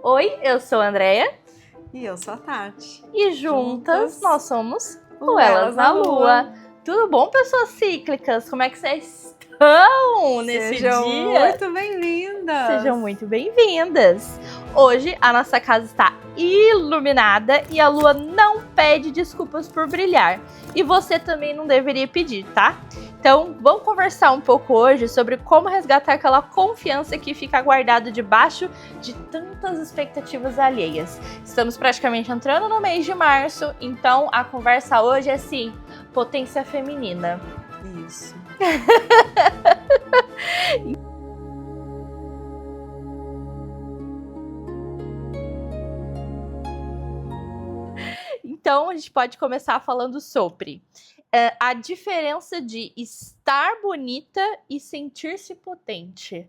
Oi, eu sou a Andrea E eu sou a Tati. e juntas nós somos o o Elas na Lua. Tudo bom, pessoas cíclicas? Como é que vocês estão nesse Sejam dia? muito bem-vindas! Sejam muito bem-vindas! Hoje a nossa casa está iluminada e a lua não pede desculpas por brilhar. E você também não deveria pedir, tá? Então, vamos conversar um pouco hoje sobre como resgatar aquela confiança que fica guardada debaixo de tantas expectativas alheias. Estamos praticamente entrando no mês de março, então a conversa hoje é assim, potência feminina. Isso. Então, a gente pode começar falando sobre a diferença de estar bonita e sentir-se potente.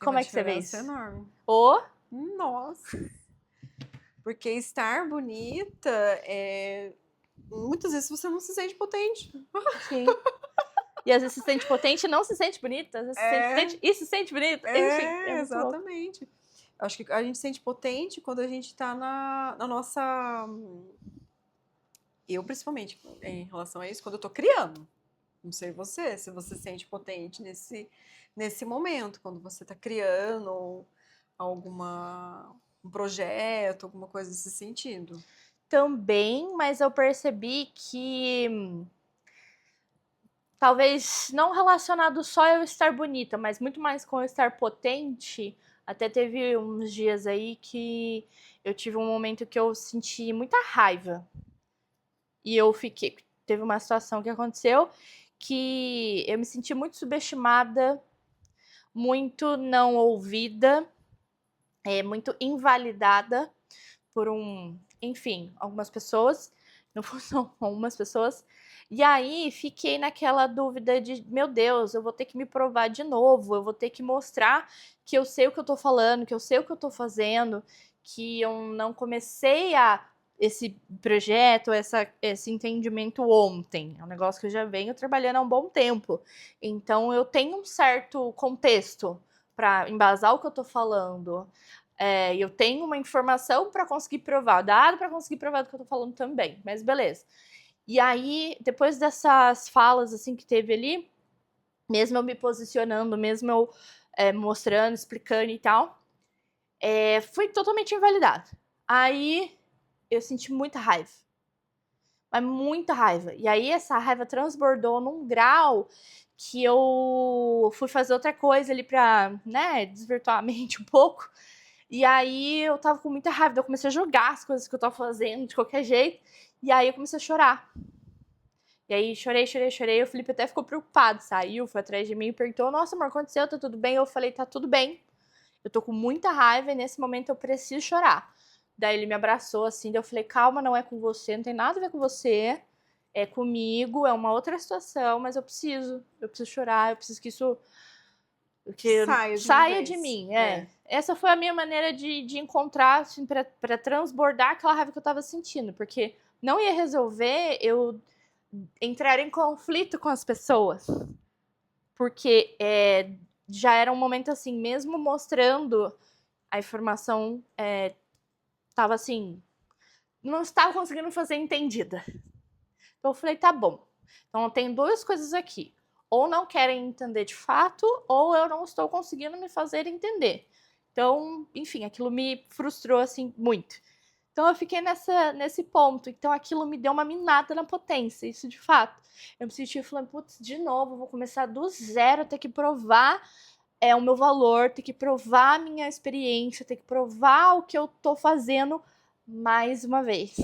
Como é que você vê isso? Tem uma diferença enorme. Oh, Nossa! Porque estar bonita muitas vezes você não se sente potente. sim. E às vezes se sente potente e não se sente bonita. Às vezes se sente potente e se sente bonita. Enfim, é muito exatamente. Louco. Acho que a gente se sente potente quando a gente tá na nossa... Eu, principalmente, em relação a isso, quando eu tô criando. Não sei você, se você se sente potente nesse momento, quando você está criando um projeto, alguma coisa nesse sentido. Também, mas eu percebi que talvez não relacionado só a eu estar bonita, mas muito mais com eu estar potente. Até teve uns dias aí que eu tive um momento que eu senti muita raiva. E eu fiquei. Teve uma situação que aconteceu que eu me senti muito subestimada, muito não ouvida, muito invalidada por enfim, algumas pessoas. Não foram algumas pessoas. E aí fiquei naquela dúvida de, meu Deus, eu vou ter que me provar de novo, eu vou ter que mostrar que eu sei o que eu tô falando, que eu sei o que eu tô fazendo, que eu não comecei esse projeto, esse entendimento ontem. É um negócio que eu já venho trabalhando há um bom tempo. Então eu tenho um certo contexto para embasar o que eu tô falando. Eu tenho uma informação para conseguir provar, dado para conseguir provar do que eu tô falando também, mas beleza. E aí, depois dessas falas assim que teve ali, mesmo eu me posicionando, mesmo eu mostrando, explicando e tal, fui totalmente invalidada. Aí eu senti muita raiva. Mas muita raiva. E aí essa raiva transbordou num grau que eu fui fazer outra coisa ali pra, né, desvirtuar a mente um pouco. E aí eu tava com muita raiva, eu comecei a jogar as coisas que eu tava fazendo de qualquer jeito. E aí eu comecei a chorar. E aí chorei. O Felipe até ficou preocupado, saiu, foi atrás de mim e perguntou: nossa, amor, aconteceu? Tá tudo bem? Eu falei: tá tudo bem. Eu tô com muita raiva e nesse momento eu preciso chorar. Daí ele me abraçou assim, daí eu falei: calma, não é com você, não tem nada a ver com você. É comigo, é uma outra situação, mas eu preciso chorar, eu preciso que isso saia de mim. Essa foi a minha maneira de encontrar, assim, pra transbordar aquela raiva que eu tava sentindo, porque não ia resolver eu entrar em conflito com as pessoas, porque já era um momento assim, mesmo mostrando a informação, tava assim, não estava conseguindo fazer entendida. Então eu falei, tá bom. Então tem duas coisas aqui. Ou não querem entender de fato, ou eu não estou conseguindo me fazer entender. Então, enfim, aquilo me frustrou assim muito. Então eu fiquei nesse ponto. Então aquilo me deu uma minada na potência, isso de fato. Eu me senti falando, putz, de novo, vou começar do zero, ter que provar o meu valor, ter que provar a minha experiência, ter que provar o que eu tô fazendo mais uma vez.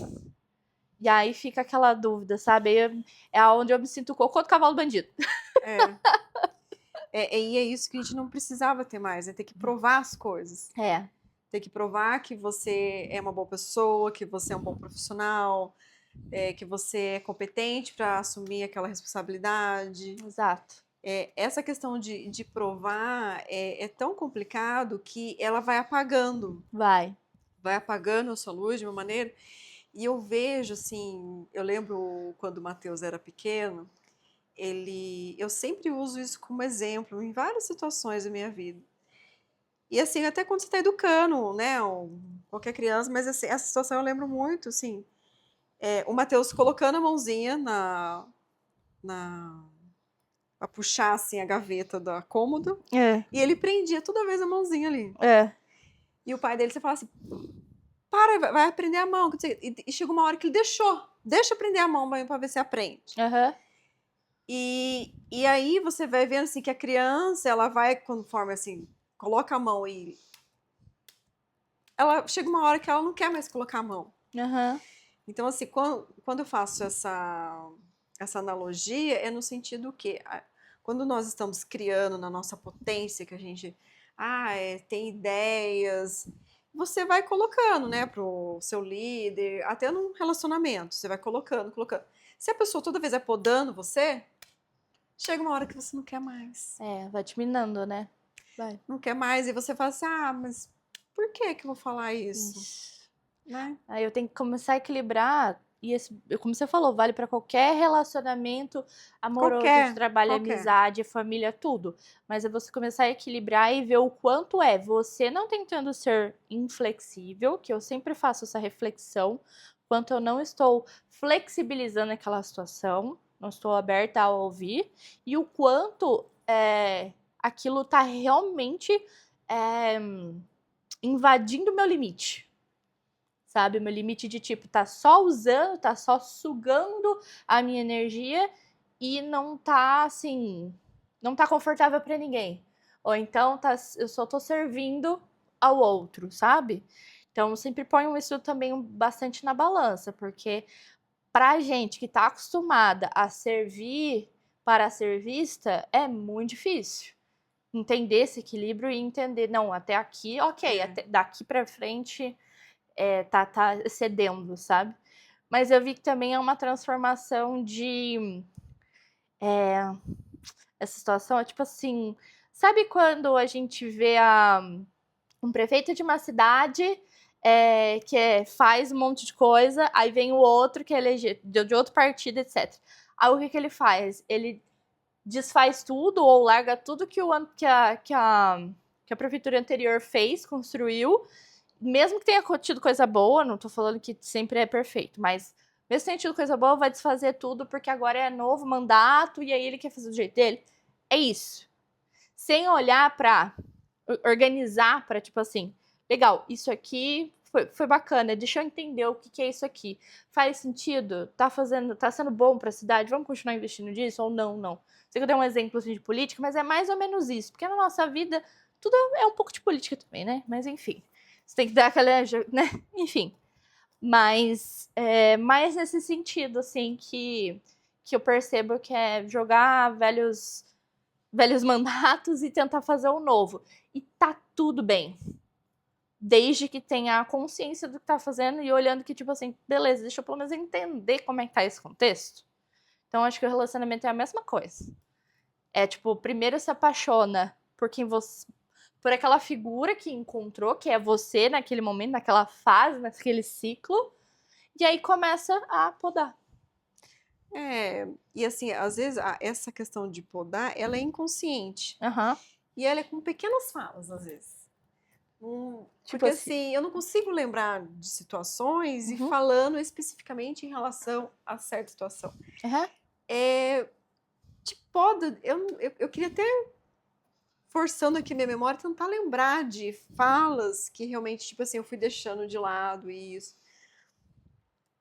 E aí fica aquela dúvida, sabe? É onde eu me sinto o cocô do cavalo bandido. E é isso que a gente não precisava ter mais, ter que provar as coisas. Ter que provar que você é uma boa pessoa, que você é um bom profissional, que você é competente para assumir aquela responsabilidade. Exato. Essa questão de provar é tão complicado que ela vai apagando. Vai apagando a sua luz de uma maneira. E eu vejo, assim, eu lembro quando o Matheus era pequeno, eu sempre uso isso como exemplo em várias situações da minha vida. E assim, até quando você tá educando, né, qualquer criança, mas assim, essa situação eu lembro muito, assim, o Matheus colocando a mãozinha na pra puxar, assim, a gaveta da cômoda, É, e ele prendia toda vez a mãozinha ali. é. E o pai dele, você fala assim, para, vai aprender a mão. E chegou uma hora que ele deixa aprender a mão pra ver se aprende. Aham. E aí você vai vendo, assim, que a criança, ela vai, conforme, assim, coloca a mão e ela chega uma hora que ela não quer mais colocar a mão. Aham. Então, assim, quando eu faço essa analogia, é no sentido que quando nós estamos criando na nossa potência, que a gente tem ideias, você vai colocando, né, pro seu líder, até num relacionamento, você vai colocando, colocando. Se a pessoa toda vez é podando você, chega uma hora que você não quer mais. É, vai te minando, né? Vai. Não quer mais, e você fala assim, mas por que que eu vou falar isso? Ixi. Né? Aí eu tenho que começar a equilibrar. E esse, como você falou, vale para qualquer relacionamento amoroso, de trabalho, Qualquer. amizade, família, tudo. Mas é você começar a equilibrar e ver o quanto é você não tentando ser inflexível, que eu sempre faço essa reflexão, quanto eu não estou flexibilizando aquela situação, não estou aberta a ouvir, e o quanto aquilo tá realmente é, invadindo o meu limite. Sabe? O meu limite de tipo, tá só usando, tá só sugando a minha energia e não tá assim, não tá confortável para ninguém. Ou então eu só tô servindo ao outro, sabe? Então eu sempre ponho isso também bastante na balança, porque pra gente que tá acostumada a servir para ser vista, é muito difícil entender esse equilíbrio e entender, não, até aqui, ok, até daqui para frente tá cedendo, sabe? Mas eu vi que também é uma transformação de. Essa situação é tipo assim. Sabe quando a gente vê um prefeito de uma cidade faz um monte de coisa, aí vem o outro que é elegido de outro partido, etc. Aí o que ele faz? Ele desfaz tudo ou larga tudo que a prefeitura anterior fez, construiu, mesmo que tenha tido coisa boa, não tô falando que sempre é perfeito, mas mesmo que tenha tido coisa boa, vai desfazer tudo porque agora é novo mandato e aí ele quer fazer do jeito dele. É isso. Sem olhar pra organizar pra, tipo assim, legal, isso aqui foi bacana, deixa eu entender o que é isso aqui. Faz sentido? Tá sendo bom pra cidade? Vamos continuar investindo nisso ou não, não? Sei que eu dei um exemplo assim, de política, mas é mais ou menos isso, porque na nossa vida tudo é um pouco de política também, né? Mas enfim. Você tem que dar aquela, né? Enfim. Mas é mais nesse sentido, assim, que eu percebo que é jogar velhos mandatos e tentar fazer o novo. E tá tudo bem. Desde que tenha a consciência do que tá fazendo e olhando que, tipo assim, beleza, deixa eu pelo menos entender como é que tá esse contexto. Então, acho que o relacionamento é a mesma coisa. É tipo, primeiro se apaixona por quem você, por aquela figura que encontrou, que é você naquele momento, naquela fase, naquele ciclo, e aí começa a podar. E assim, às vezes essa questão de podar, ela é inconsciente. Aham. E ela é com pequenas falas, às vezes. Tipo Porque assim. assim, eu não consigo lembrar de situações e Uhum. falando especificamente em relação a certa situação. Aham. De poda, eu queria até, forçando aqui minha memória, tentar lembrar de falas que realmente, tipo assim, eu fui deixando de lado isso.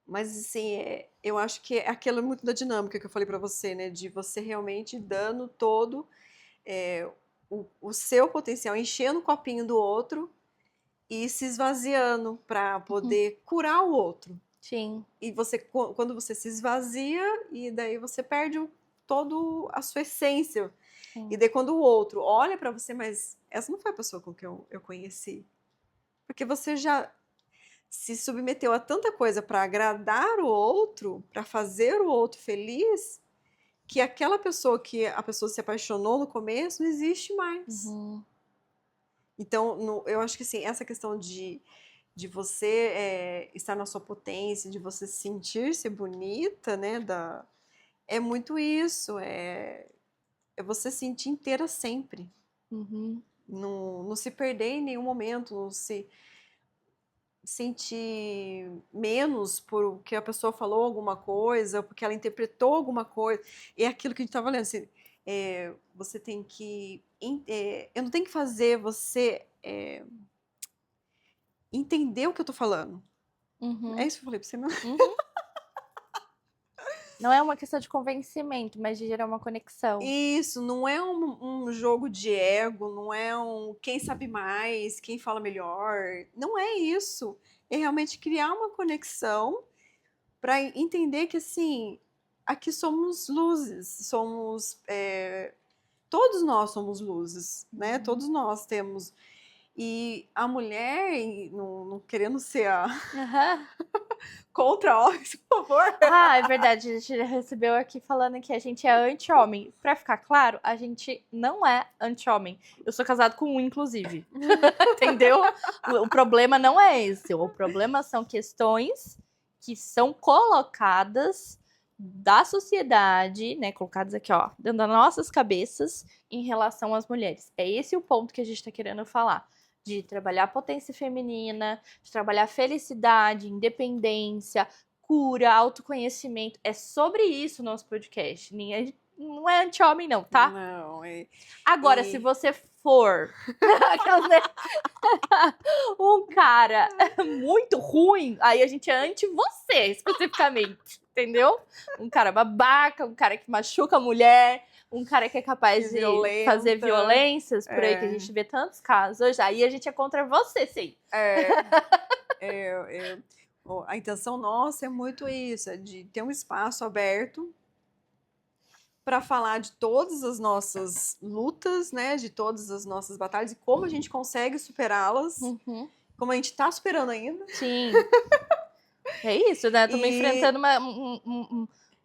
Mas, assim, eu acho que aquilo é muito da dinâmica que eu falei pra você, né? De você realmente dando todo o seu potencial, enchendo o copinho do outro e se esvaziando pra Uhum. poder curar o outro. Sim. E você, quando você se esvazia, e daí você perde todo a sua essência. E Sim. daí quando o outro olha pra você, mas essa não foi a pessoa com quem eu conheci. Porque você já se submeteu a tanta coisa para agradar o outro, para fazer o outro feliz, que aquela pessoa que a pessoa se apaixonou no começo não existe mais. Uhum. Então, eu acho que assim, essa questão de você estar na sua potência, de você sentir-se bonita, né? É muito isso, é você se sentir inteira sempre. Uhum. não se perder em nenhum momento, não se sentir menos por que a pessoa falou alguma coisa, porque ela interpretou alguma coisa. É aquilo que a gente estava lendo, assim, você tem que... eu não tenho que fazer você entender o que eu tô falando. É Uhum, isso que eu falei pra você, não? uhum. Não é uma questão de convencimento, mas de gerar uma conexão. Isso, não é um jogo de ego, não é quem sabe mais, quem fala melhor. Não é isso. É realmente criar uma conexão para entender que, assim, aqui somos luzes, todos nós somos luzes, né? Todos nós temos. E a mulher, e não querendo ser a Aham. contra homens, por favor. Ah, é verdade. A gente recebeu aqui falando que a gente é anti-homem. Pra ficar claro, a gente não é anti-homem. Eu sou casado com um, inclusive. Entendeu? O problema não é esse. O problema são questões que são colocadas da sociedade, né? Colocadas aqui, ó, dentro das nossas cabeças em relação às mulheres. É esse o ponto que a gente tá querendo falar. De trabalhar a potência feminina, de trabalhar felicidade, independência, cura, autoconhecimento. É sobre isso o nosso podcast. Ninguém, não é anti-homem, não, tá? Não, Agora, se você for aquelas, né, um cara muito ruim, aí a gente é anti você, especificamente. Entendeu? Um cara babaca, um cara que machuca a mulher, um cara que é capaz que de fazer violenta. violências por aí, que a gente vê tantos casos hoje. Aí a gente é contra você, sim. A intenção nossa é muito isso, é de ter um espaço aberto para falar de todas as nossas lutas, né, de todas as nossas batalhas e como a gente consegue superá-las, Uhum. como a gente está superando ainda. Sim. É isso, né? Estamos E enfrentando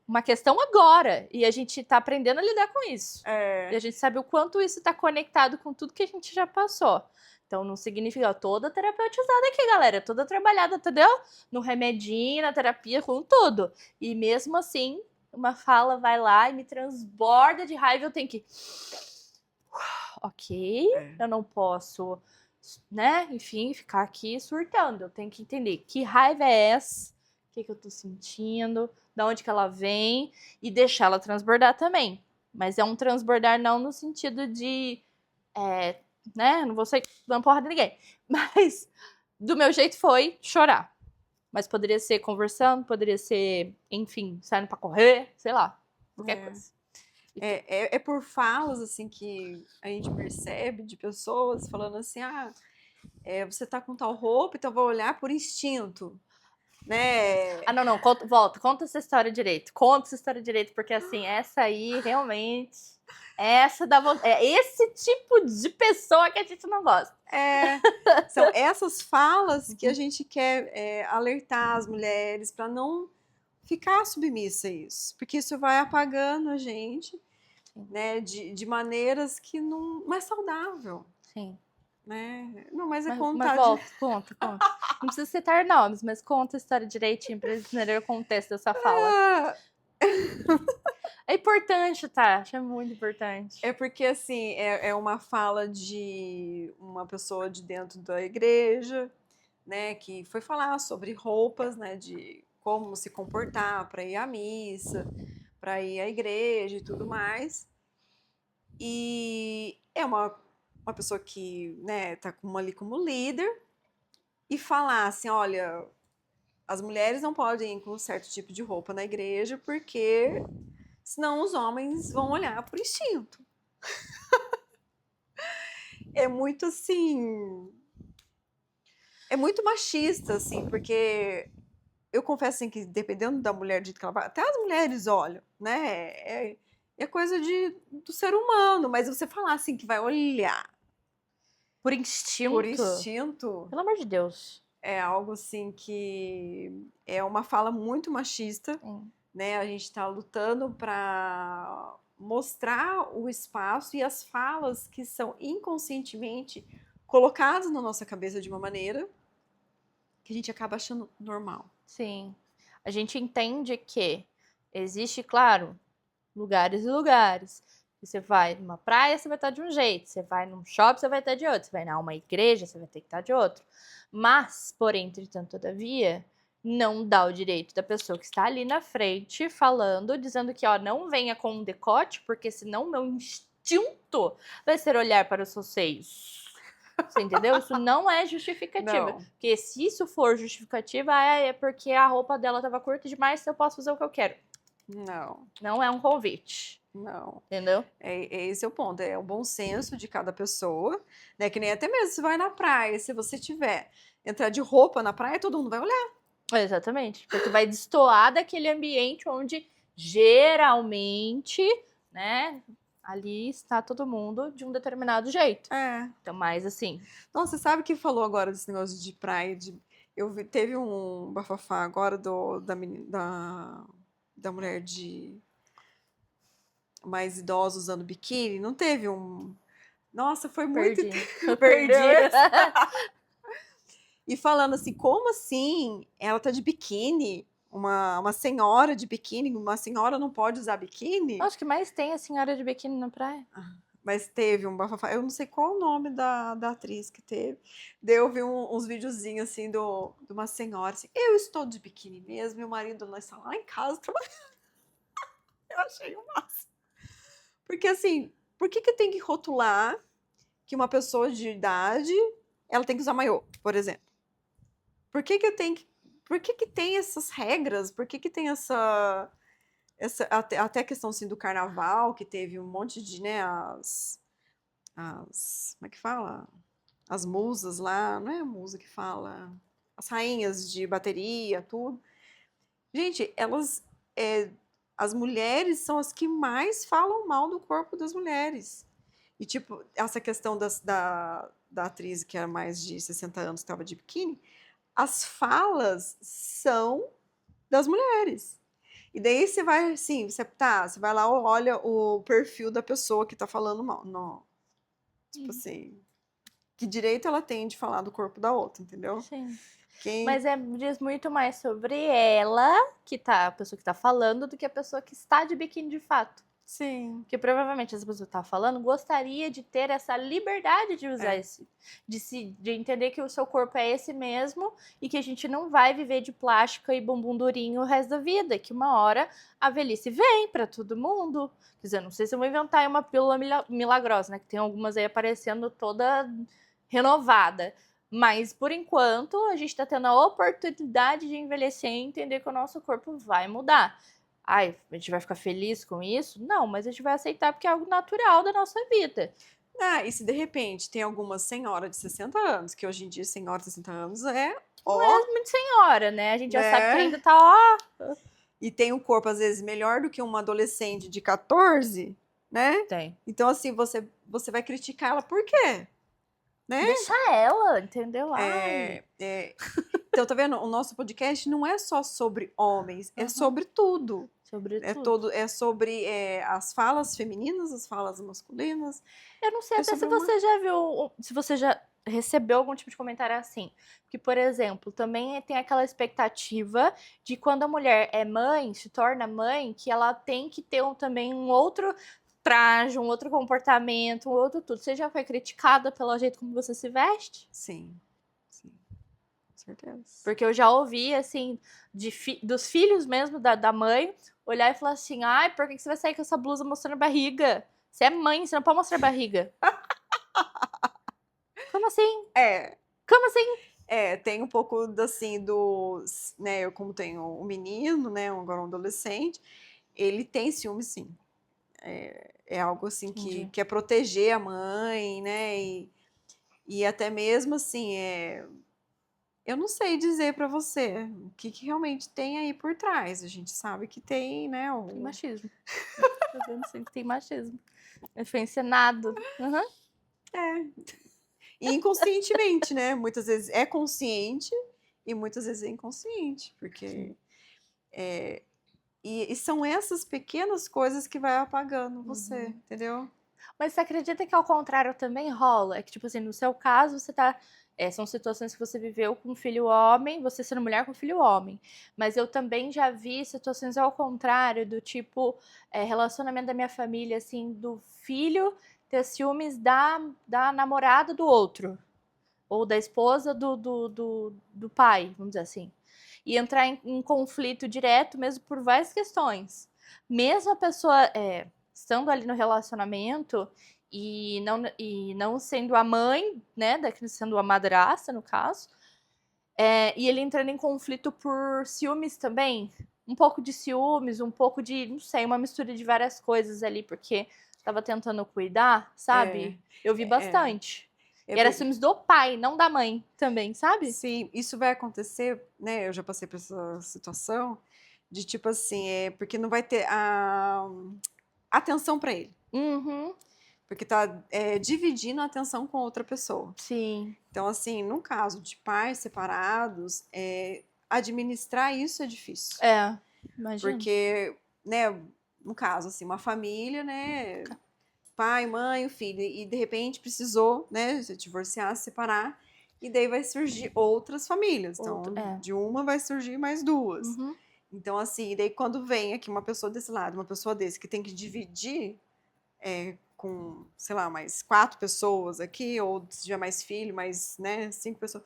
uma questão agora. E a gente tá aprendendo a lidar com isso. E a gente sabe o quanto isso tá conectado com tudo que a gente já passou. Então não significa, ó, toda terapeutizada aqui, galera. Toda trabalhada, entendeu? No remedinho, na terapia, com tudo. E mesmo assim, uma fala vai lá e me transborda de raiva. Eu tenho que. Ok, eu não posso, né? Enfim, ficar aqui surtando. Eu tenho que entender que raiva é essa, o que eu tô sentindo, da onde que ela vem e deixar ela transbordar também. Mas é um transbordar não no sentido de, né? Não vou sair dando porra de ninguém. Mas do meu jeito foi chorar. Mas poderia ser conversando, poderia ser, enfim, saindo pra correr, sei lá, qualquer coisa. é por falas assim que a gente percebe de pessoas falando assim, você tá com tal roupa, então vou olhar por instinto, né? Ah, não, conta essa história direito. Conta essa história direito, porque assim, essa aí realmente. Essa dá vontade. É esse tipo de pessoa que a gente não gosta. São essas falas que a gente quer alertar as mulheres para não ficar submissa a isso, porque isso vai apagando a gente, né, de maneiras que não é saudável. Sim. Né? Não, mas é Mas contar volta, conta. Não precisa citar nomes, mas conta a história direitinho pra eles entenderem o contexto dessa fala. É importante, tá? É muito importante. É porque, assim, é uma fala de uma pessoa de dentro da igreja, né, que foi falar sobre roupas, né, de como se comportar para ir à missa, para ir à igreja e tudo mais. E é uma pessoa que, né, tá ali como líder e falar assim, olha, as mulheres não podem ir com um certo tipo de roupa na igreja porque senão os homens vão olhar por instinto. É muito assim. É muito machista, assim, porque eu confesso assim, que dependendo da mulher de que ela vai, até as mulheres olham, né? É coisa do ser humano, mas você falar assim que vai olhar Por instinto? por instinto Pelo amor de Deus. é algo assim que é uma fala muito machista, né? A gente está lutando para mostrar o espaço e as falas que são inconscientemente colocadas na nossa cabeça de uma maneira que a gente acaba achando normal. Sim. A gente entende que existe, claro, lugares e lugares. Você vai numa praia, você vai estar de um jeito. Você vai num shopping, você vai estar de outro. Você vai numa igreja, você vai ter que estar de outro. Mas, porém, entretanto, todavia, não dá o direito da pessoa que está ali na frente falando, dizendo que, ó, não venha com um decote, porque senão meu instinto vai ser olhar para os seus seios. Você entendeu? Isso não é justificativa. Não. Porque se isso for justificativa, é porque a roupa dela estava curta demais, eu posso fazer o que eu quero. Não. Não é um convite. Não. Entendeu? Esse é o ponto, é o bom senso de cada pessoa, né? Que nem até mesmo se vai na praia, se você tiver entrar de roupa na praia, todo mundo vai olhar. Exatamente. Porque vai destoar daquele ambiente onde geralmente, né, ali está todo mundo de um determinado jeito. É. Então, mais assim. Nossa, você sabe que falou agora desse negócio de praia? Teve um bafafá agora da mulher de mais idosa usando biquíni. Não teve um. Nossa, foi muito. Perdi. E falando assim, como assim? Ela tá de biquíni? Uma senhora de biquíni? Uma senhora não pode usar biquíni? Acho que mais tem a senhora de biquíni na praia. Mas teve um bafafá. Eu não sei qual o nome da atriz que teve. Daí eu vi uns videozinhos assim de uma senhora assim. Eu estou de biquíni mesmo, meu marido não está lá em casa trabalhando. Eu achei o máximo. Porque assim, por que tem que rotular que uma pessoa de idade ela tem que usar maiô, por exemplo? Por que tem essas regras? Por que tem essa até a questão assim, do carnaval, que teve um monte de, né, como é que fala? As musas lá, não é a musa que fala, as rainhas de bateria, tudo. Gente, as mulheres são as que mais falam mal do corpo das mulheres. E, tipo, essa questão da atriz que era mais de 60 anos, que estava de biquíni, as falas são das mulheres. E daí você vai, assim, você vai lá, olha o perfil da pessoa que tá falando mal. Não. Tipo assim, que direito ela tem de falar do corpo da outra, entendeu? Sim. Quem... Mas diz muito mais sobre ela, a pessoa que tá falando, do que a pessoa que está de biquíni de fato. Sim. Porque provavelmente essa pessoa que tá falando gostaria de ter essa liberdade de usar de entender que o seu corpo é esse mesmo e que a gente não vai viver de plástica e bumbum durinho o resto da vida, que uma hora a velhice vem pra todo mundo. Quer dizer, não sei se eu vou inventar uma pílula milagrosa, né? Que tem algumas aí aparecendo toda renovada. Mas, por enquanto, a gente tá tendo a oportunidade de envelhecer e entender que o nosso corpo vai mudar. Ai, a gente vai ficar feliz com isso? Não, mas a gente vai aceitar porque é algo natural da nossa vida. E se de repente tem alguma senhora de 60 anos, que hoje em dia senhora de 60 anos não é muito senhora, né? A gente já sabe que ainda tá, e tem um corpo, às vezes, melhor do que uma adolescente de 14, né? Tem. Então, assim, você vai criticar ela por quê? Né? Deixa ela, entendeu? Então, tá vendo? O nosso podcast não é só sobre homens, é sobre tudo. Sobre tudo. É sobre as falas femininas, as falas masculinas. Eu não sei até se você já viu, se você já recebeu algum tipo de comentário assim. Porque, por exemplo, também tem aquela expectativa de quando a mulher é mãe, se torna mãe, que ela tem que ter também um outro traje, um outro comportamento, um outro tudo. Você já foi criticada pelo jeito como você se veste? Sim. Com certeza. Porque eu já ouvi, assim, dos filhos mesmo da mãe, olhar e falar assim, ai, por que você vai sair com essa blusa mostrando a barriga? Você é mãe, você não pode mostrar a barriga. Como assim? Como assim? Tem um pouco, assim, né, eu como tenho um menino, né, agora um adolescente, ele tem ciúme, sim. É algo, assim, que quer proteger a mãe, né, e até mesmo, assim, eu não sei dizer pra você o que realmente tem aí por trás. A gente sabe que tem, né, Tem machismo. Eu não sei que tem machismo. Foi encenado. E inconscientemente, né? Muitas vezes é consciente e muitas vezes é inconsciente, porque e são essas pequenas coisas que vai apagando você, entendeu? Mas você acredita que ao contrário também rola? É que, tipo assim, no seu caso, você tá São situações que você viveu com filho homem, você sendo mulher com filho homem. Mas eu também já vi situações ao contrário, do tipo, relacionamento da minha família, assim, do filho ter ciúmes da namorada do outro. Ou da esposa do pai, vamos dizer assim. E entrar em conflito direto, mesmo por várias questões. Mesmo a pessoa estando ali no relacionamento e não sendo a mãe, né, sendo a madrasta, no caso, e ele entrando em conflito por ciúmes também. Um pouco de ciúmes, um pouco de, não sei, uma mistura de várias coisas ali, porque tava tentando cuidar, sabe? Eu vi É, bastante. é E era porque, ciúmes do pai, não da mãe também, sabe? sim, isso vai acontecer, né? Eu já passei por essa situação de tipo assim, porque não vai ter a atenção para ele, Uhum, porque tá dividindo a atenção com outra pessoa. sim. Então, assim, no caso de pais separados, administrar isso é difícil, Imagino. porque, né, no caso, assim, uma família, né, pai, mãe, o filho, e de repente precisou, né, se divorciar, se separar, e daí vai surgir outras famílias. Outro, Então, de uma vai surgir mais duas. Uhum. Então, assim, daí quando vem aqui uma pessoa desse lado, uma pessoa desse, que tem que dividir com, sei lá, mais 4 pessoas aqui, ou se tiver mais filho, mais, né, 5 pessoas,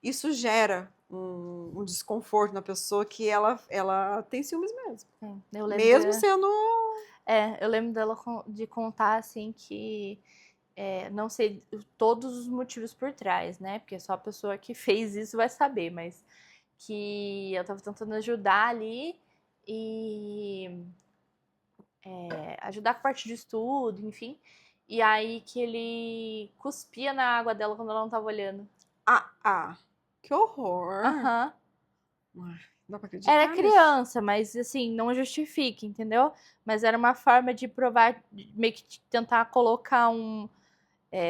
isso gera um desconforto na pessoa que ela tem ciúmes mesmo. Eu lembro, Mesmo sendo. eu lembro dela de contar assim que não sei todos os motivos por trás, né? Porque só a pessoa que fez isso vai saber, mas que eu tava tentando ajudar ali e ajudar com a parte de estudo, enfim. E aí que ele cuspia na água dela quando ela não tava olhando. Que horror! Aham. Uai, não dá pra Era acreditar nisso. criança, mas assim, não justifica, entendeu? Mas era uma forma de provar, meio que tentar colocar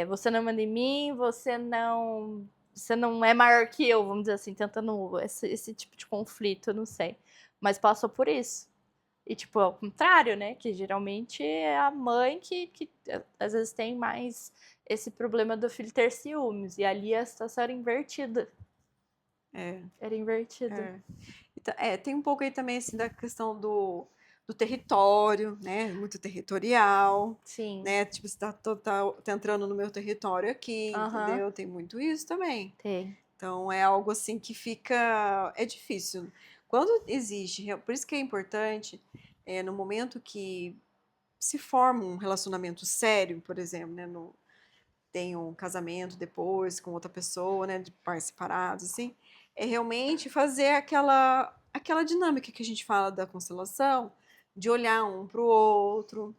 você não manda em mim, você não é maior que eu, vamos dizer assim, tentando esse tipo de conflito, eu não sei. Mas passou por isso. E, tipo, ao contrário, né? Que geralmente é a mãe que às vezes tem mais esse problema do filho ter ciúmes. E ali a situação era invertida. É, Era invertida. é. Então, tem um pouco aí também assim da questão do território, né? Muito territorial, Sim. né? Tipo, você tá entrando no meu território aqui, Aham. entendeu? Tem muito isso também. Tem. Então é algo assim que fica. É difícil. Quando existe, por isso que é importante, no momento que se forma um relacionamento sério, por exemplo, né? Tem um casamento depois com outra pessoa, né? De pais separados, assim. É realmente fazer aquela dinâmica que a gente fala da constelação, de olhar um para o outro,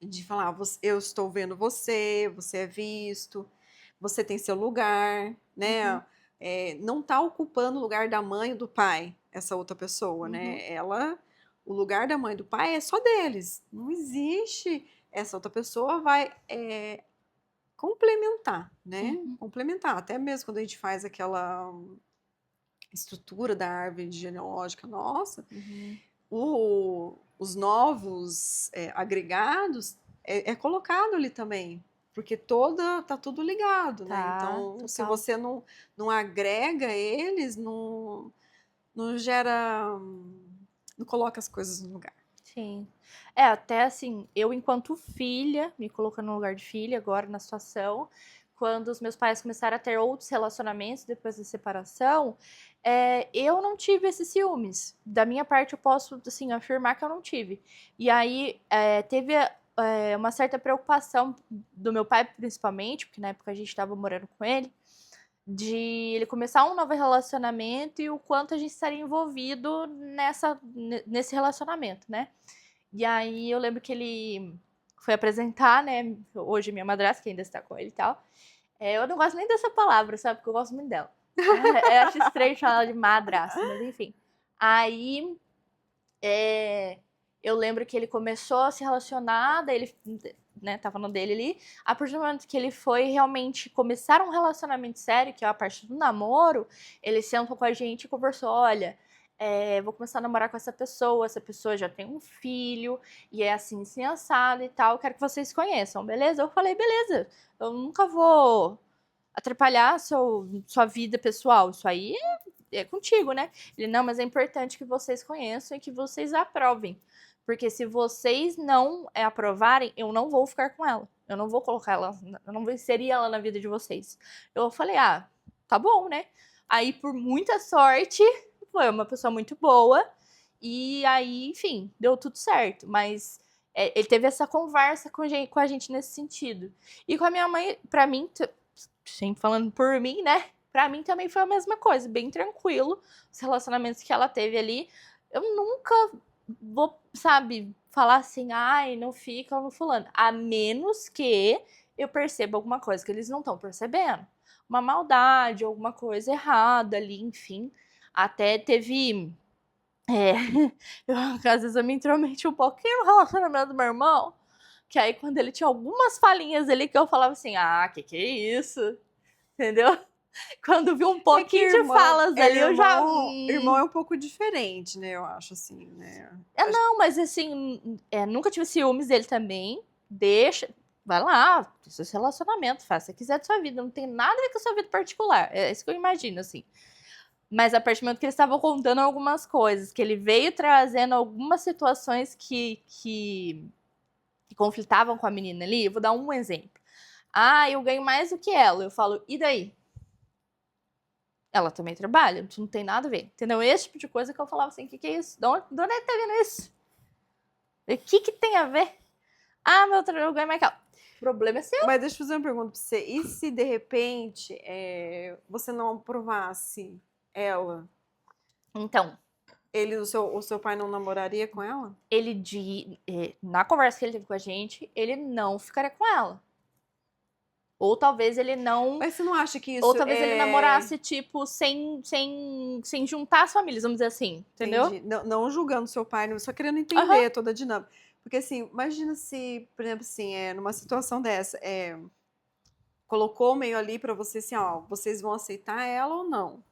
de falar, eu estou vendo você, você é visto, você tem seu lugar, Uhum. né? Não está ocupando o lugar da mãe ou do pai, essa outra pessoa, Uhum. né? O lugar da mãe e do pai é só deles. Não existe. Essa outra pessoa vai complementar, né? Uhum. Complementar. Até mesmo quando a gente faz aquela estrutura da árvore genealógica nossa, Uhum. os novos agregados é colocado ali também, porque tá tudo ligado, né? Tá, Então, se total. você não agrega eles, não gera, não coloca as coisas no lugar. Sim. Até assim, eu enquanto filha, me colocando no lugar de filha agora na situação, quando os meus pais começaram a ter outros relacionamentos depois da separação, eu não tive esses ciúmes. Da minha parte, eu posso, assim, afirmar que eu não tive. E aí, teve uma certa preocupação do meu pai, principalmente, porque na época a gente estava morando com ele, de ele começar um novo relacionamento e o quanto a gente estaria envolvido nesse relacionamento, né? E aí eu lembro que ele foi apresentar, né? Hoje minha madrasta, que ainda está com ele e tal. Eu não gosto nem dessa palavra, sabe? Porque eu gosto muito dela. Eu acho estranho falar de madrasta, mas enfim. Aí eu lembro que ele começou a se relacionar, daí ele, né, tava no dele ali. A partir do momento que ele foi realmente começar um relacionamento sério, que é a parte do namoro, ele sentou com a gente e conversou: olha, vou começar a namorar com essa pessoa já tem um filho, e é assim assado e tal, quero que vocês conheçam, beleza? Eu falei, beleza, eu nunca vou atrapalhar sua vida pessoal. Isso aí é contigo, né? Ele, não, mas é importante que vocês conheçam e que vocês aprovem. Porque se vocês não aprovarem, eu não vou ficar com ela. Eu não vou colocar ela, eu não vou inserir ela na vida de vocês. Eu falei, tá bom, né? Aí, por muita sorte, foi uma pessoa muito boa. E aí, enfim, deu tudo certo. Mas ele teve essa conversa com a gente nesse sentido. E com a minha mãe, pra mim, sempre falando por mim, né? Pra mim também foi a mesma coisa, bem tranquilo. Os relacionamentos que ela teve ali. Eu nunca vou, sabe, falar assim, ai, não fica no fulano. A menos que eu perceba alguma coisa que eles não estão percebendo. Uma maldade, alguma coisa errada ali, enfim. Até teve. Às vezes eu me intrometi um pouquinho no relacionamento do meu irmão. Que aí, quando ele tinha algumas falinhas ali, que eu falava assim, que é isso? Entendeu? Quando vi um pouquinho de falas ali, eu já. Irmão é um pouco diferente, né? Eu acho assim, né? Não, mas assim, nunca tive ciúmes dele também. Deixa. Vai lá, seu relacionamento, faça o que quiser da sua vida. Não tem nada a ver com a sua vida particular. É isso que eu imagino, assim. Mas a partir do momento que eles estavam contando algumas coisas, que ele veio trazendo algumas situações que conflitavam com a menina ali, eu vou dar um exemplo. Eu ganho mais do que ela. Eu falo, e daí? Ela também trabalha, não tem nada a ver. Entendeu? Esse tipo de coisa que eu falava assim, que é isso? De onde é que tá vendo isso? O que tem a ver? Meu trabalho eu ganho mais que ela. O problema é seu. Mas deixa eu fazer uma pergunta pra você. E se, de repente, você não aprovasse ela? Então, O seu pai não namoraria com ela? na conversa que ele teve com a gente, ele não ficaria com ela. Ou talvez ele não. Mas você não acha que isso Ou talvez ele namorasse, tipo, sem juntar as famílias, vamos dizer assim. Entendeu? Entendi. Não julgando seu pai, só querendo entender toda a dinâmica. Porque, assim, imagina se, por exemplo, assim, numa situação dessa, colocou meio ali pra você, assim, vocês vão aceitar ela ou não?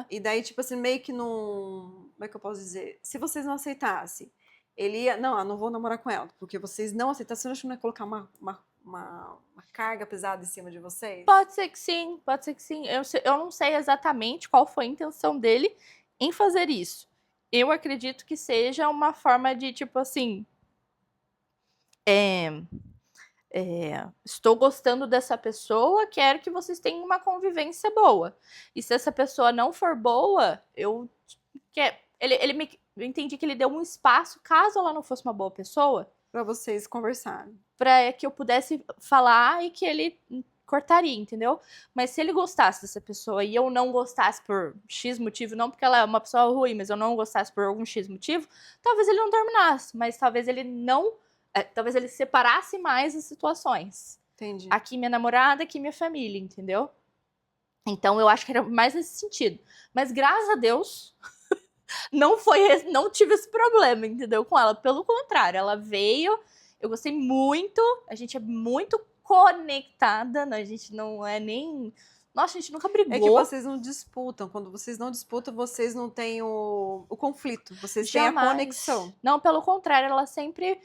E daí, tipo assim, meio que não. Como é que eu posso dizer? Se vocês não aceitassem, ele ia. Não, eu não vou namorar com ela. Porque vocês não aceitassem, você não acha que não ia colocar uma carga pesada em cima de vocês? Pode ser que sim, pode ser que sim. Eu não sei exatamente qual foi a intenção dele em fazer isso. Eu acredito que seja uma forma de, tipo assim. Estou gostando dessa pessoa, quero que vocês tenham uma convivência boa. E se essa pessoa não for boa, eu entendi que ele deu um espaço, caso ela não fosse uma boa pessoa, Pra vocês conversarem. para que eu pudesse falar e que ele cortaria, entendeu? Mas se ele gostasse dessa pessoa e eu não gostasse por X motivo, não porque ela é uma pessoa ruim, mas eu não gostasse por algum X motivo, talvez ele não terminasse, mas talvez ele não. Talvez ele separasse mais as situações. Entendi. Aqui minha namorada, aqui minha família, entendeu? Então eu acho que era mais nesse sentido. Mas graças a Deus, não tive esse problema, entendeu? Com ela. Pelo contrário, ela veio, eu gostei muito, a gente é muito conectada, né? A gente não é nem. Nossa, a gente nunca brigou. É que vocês não disputam. Quando vocês não disputam, vocês não têm o conflito. Vocês têm a conexão. Não, pelo contrário, ela sempre.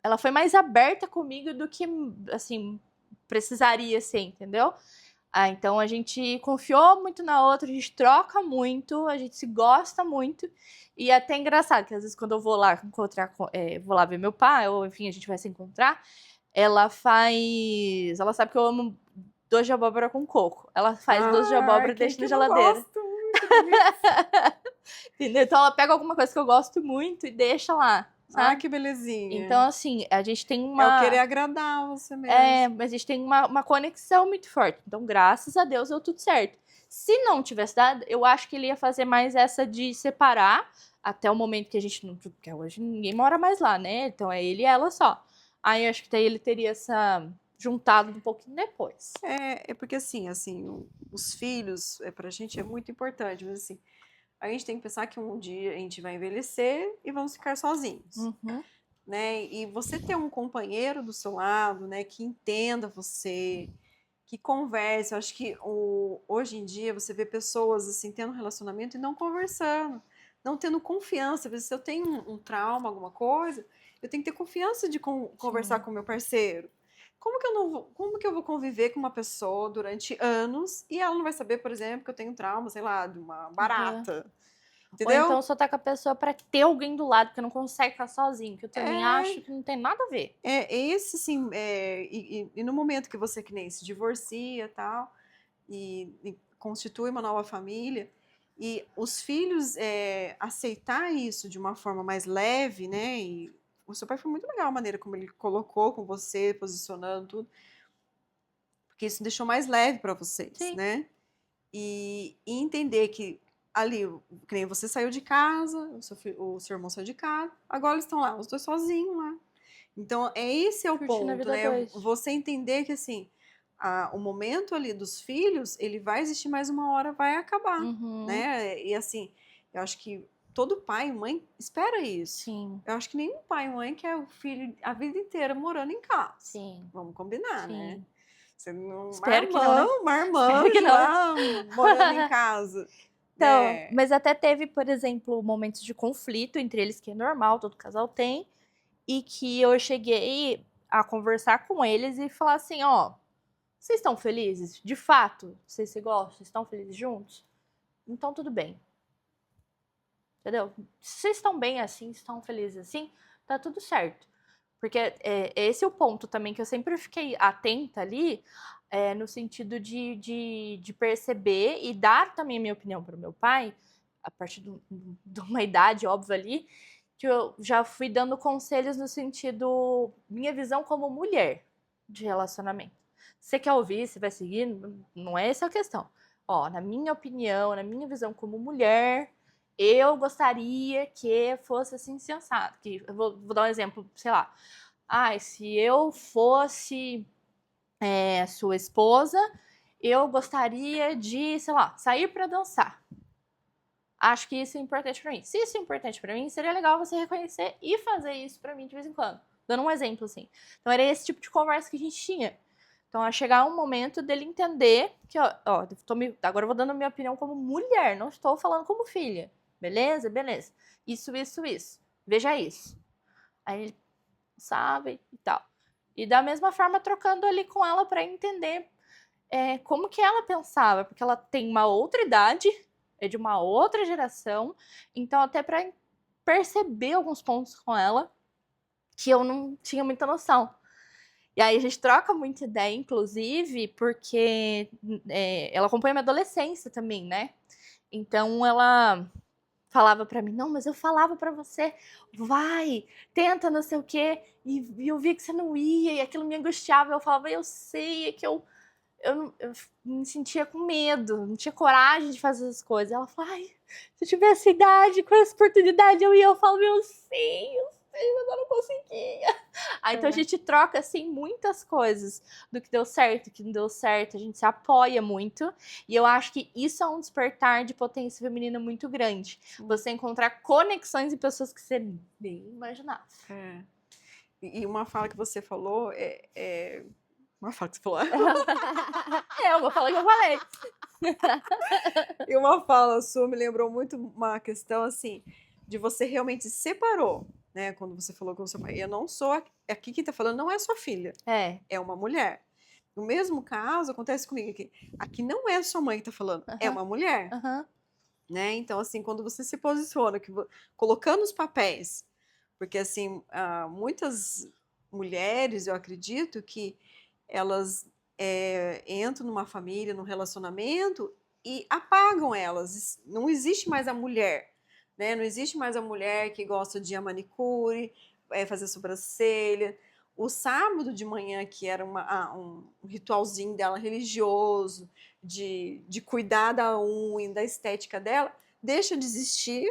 Ela foi mais aberta comigo do que, assim, precisaria ser, entendeu? Então a gente confiou muito na outra, a gente troca muito, a gente se gosta muito. E é até engraçado que às vezes quando eu vou lá vou lá ver meu pai, ou enfim, a gente vai se encontrar, ela sabe que eu amo doce de abóbora com coco. Ela faz doce de abóbora e deixa na geladeira. Gosto muito Entendeu? Então ela pega alguma coisa que eu gosto muito e deixa lá. Sabe? que belezinha. Então, assim, a gente tem uma. É o querer agradar você mesmo. Mas a gente tem uma conexão muito forte. Então, graças a Deus, deu tudo certo. Se não tivesse dado, eu acho que ele ia fazer mais essa de separar até o momento que a gente não. Porque hoje ninguém mora mais lá, né? Então é ele e ela só. Aí eu acho que daí ele teria juntado um pouquinho depois. É porque assim, os filhos, pra gente é muito importante, mas assim, a gente tem que pensar que um dia a gente vai envelhecer e vamos ficar sozinhos. Né? E você ter um companheiro do seu lado, né, que entenda você, que converse. Eu acho que hoje em dia você vê pessoas assim tendo um relacionamento e não conversando, não tendo confiança. Às vezes, se eu tenho um trauma, alguma coisa, eu tenho que ter confiança de conversar com o meu parceiro. como que eu vou conviver com uma pessoa durante anos e ela não vai saber, por exemplo, que eu tenho trauma, sei lá, de uma barata. Ou Entendeu? então só tá com a pessoa pra ter alguém do lado, que não consegue ficar sozinho, que eu também acho que não tem nada a ver. Esse, assim, e no momento que você, que nem se divorcia tal, e constitui uma nova família, e os filhos aceitar isso de uma forma mais leve, né? E o seu pai foi muito legal a maneira como ele colocou com você, posicionando tudo, porque isso deixou mais leve para vocês, Sim. né? E entender que ali, que nem você saiu de casa, o seu irmão saiu de casa, agora eles estão lá, os dois sozinhos lá. Então, esse é o Curtindo a ponto, vida né? dois. Você entender que, assim, o momento ali dos filhos, ele vai existir mais uma hora, vai acabar, Uhum. né? E, assim, eu acho que todo pai e mãe espera isso. Sim, Eu acho que nenhum pai e mãe quer o filho a vida inteira morando em casa. sim, Vamos combinar, né? sim. Você não, Espero que não, né? Espero que marmanjo não. lá, morando em casa, Então, né? mas até teve, por exemplo, momentos de conflito entre eles, que é normal, todo casal tem, e que eu cheguei a conversar com eles e falar assim, ó, vocês estão felizes? De fato, vocês se gostam? Estão felizes juntos? Então tudo bem. Entendeu? Se vocês estão bem assim, estão felizes assim, tá tudo certo. Porque esse é o ponto também que eu sempre fiquei atenta ali, no sentido de perceber e dar também a minha opinião para o meu pai, a partir de uma idade óbvia ali, que eu já fui dando conselhos no sentido, minha visão como mulher de relacionamento. Você quer ouvir, você vai seguir, não é essa a questão. Ó, na minha opinião, na minha visão como mulher, eu gostaria que fosse assim sensato. Que, eu vou dar um exemplo, sei lá. Ah, se eu fosse sua esposa, eu gostaria de, sei lá, sair para dançar. Acho que isso é importante para mim. Se isso é importante para mim, seria legal você reconhecer e fazer isso para mim de vez em quando. Dando um exemplo, assim. Então, era esse tipo de conversa que a gente tinha. Então, a chegar um momento dele entender que, agora eu vou dando a minha opinião como mulher, não estou falando como filha. Beleza? Beleza. Isso, isso, isso. Veja isso. Aí ele sabe e tal. E da mesma forma, trocando ali com ela para entender como que ela pensava, porque ela tem uma outra idade, é de uma outra geração, então até para perceber alguns pontos com ela que eu não tinha muita noção. E aí a gente troca muita ideia, inclusive, porque ela acompanha minha adolescência também, né? Então ela falava pra mim, não, mas eu falava pra você, vai, tenta não sei o quê, e eu via que você não ia, e aquilo me angustiava, eu falava, eu sei, é que eu me sentia com medo, não tinha coragem de fazer as coisas. Ela falou, ai, se eu tivesse idade, com essa oportunidade eu ia. Eu falo, eu sei, mas eu não conseguia. Aí então a gente troca, assim, muitas coisas do que deu certo, que não deu certo, a gente se apoia muito. E eu acho que isso é um despertar de potência feminina muito grande. Você encontrar conexões em pessoas que você nem imaginava. E uma fala que você falou uma fala que você falou. Uma fala que eu falei. E uma fala sua me lembrou muito uma questão assim, de você realmente separou, né? Quando você falou com o seu pai, eu não sou, aqui quem tá falando não é sua filha, é uma mulher. No mesmo caso, acontece comigo aqui. Aqui não é sua mãe que tá falando, é uma mulher. Né? Então, assim, quando você se posiciona, colocando os papéis, porque, assim, muitas mulheres, eu acredito que elas entram numa família, num relacionamento e apagam elas. Não existe mais a mulher, né? Não existe mais a mulher que gosta de ir a manicure, fazer sobrancelha. O sábado de manhã, que era um ritualzinho dela religioso, de cuidar da unha, da estética dela, deixa de existir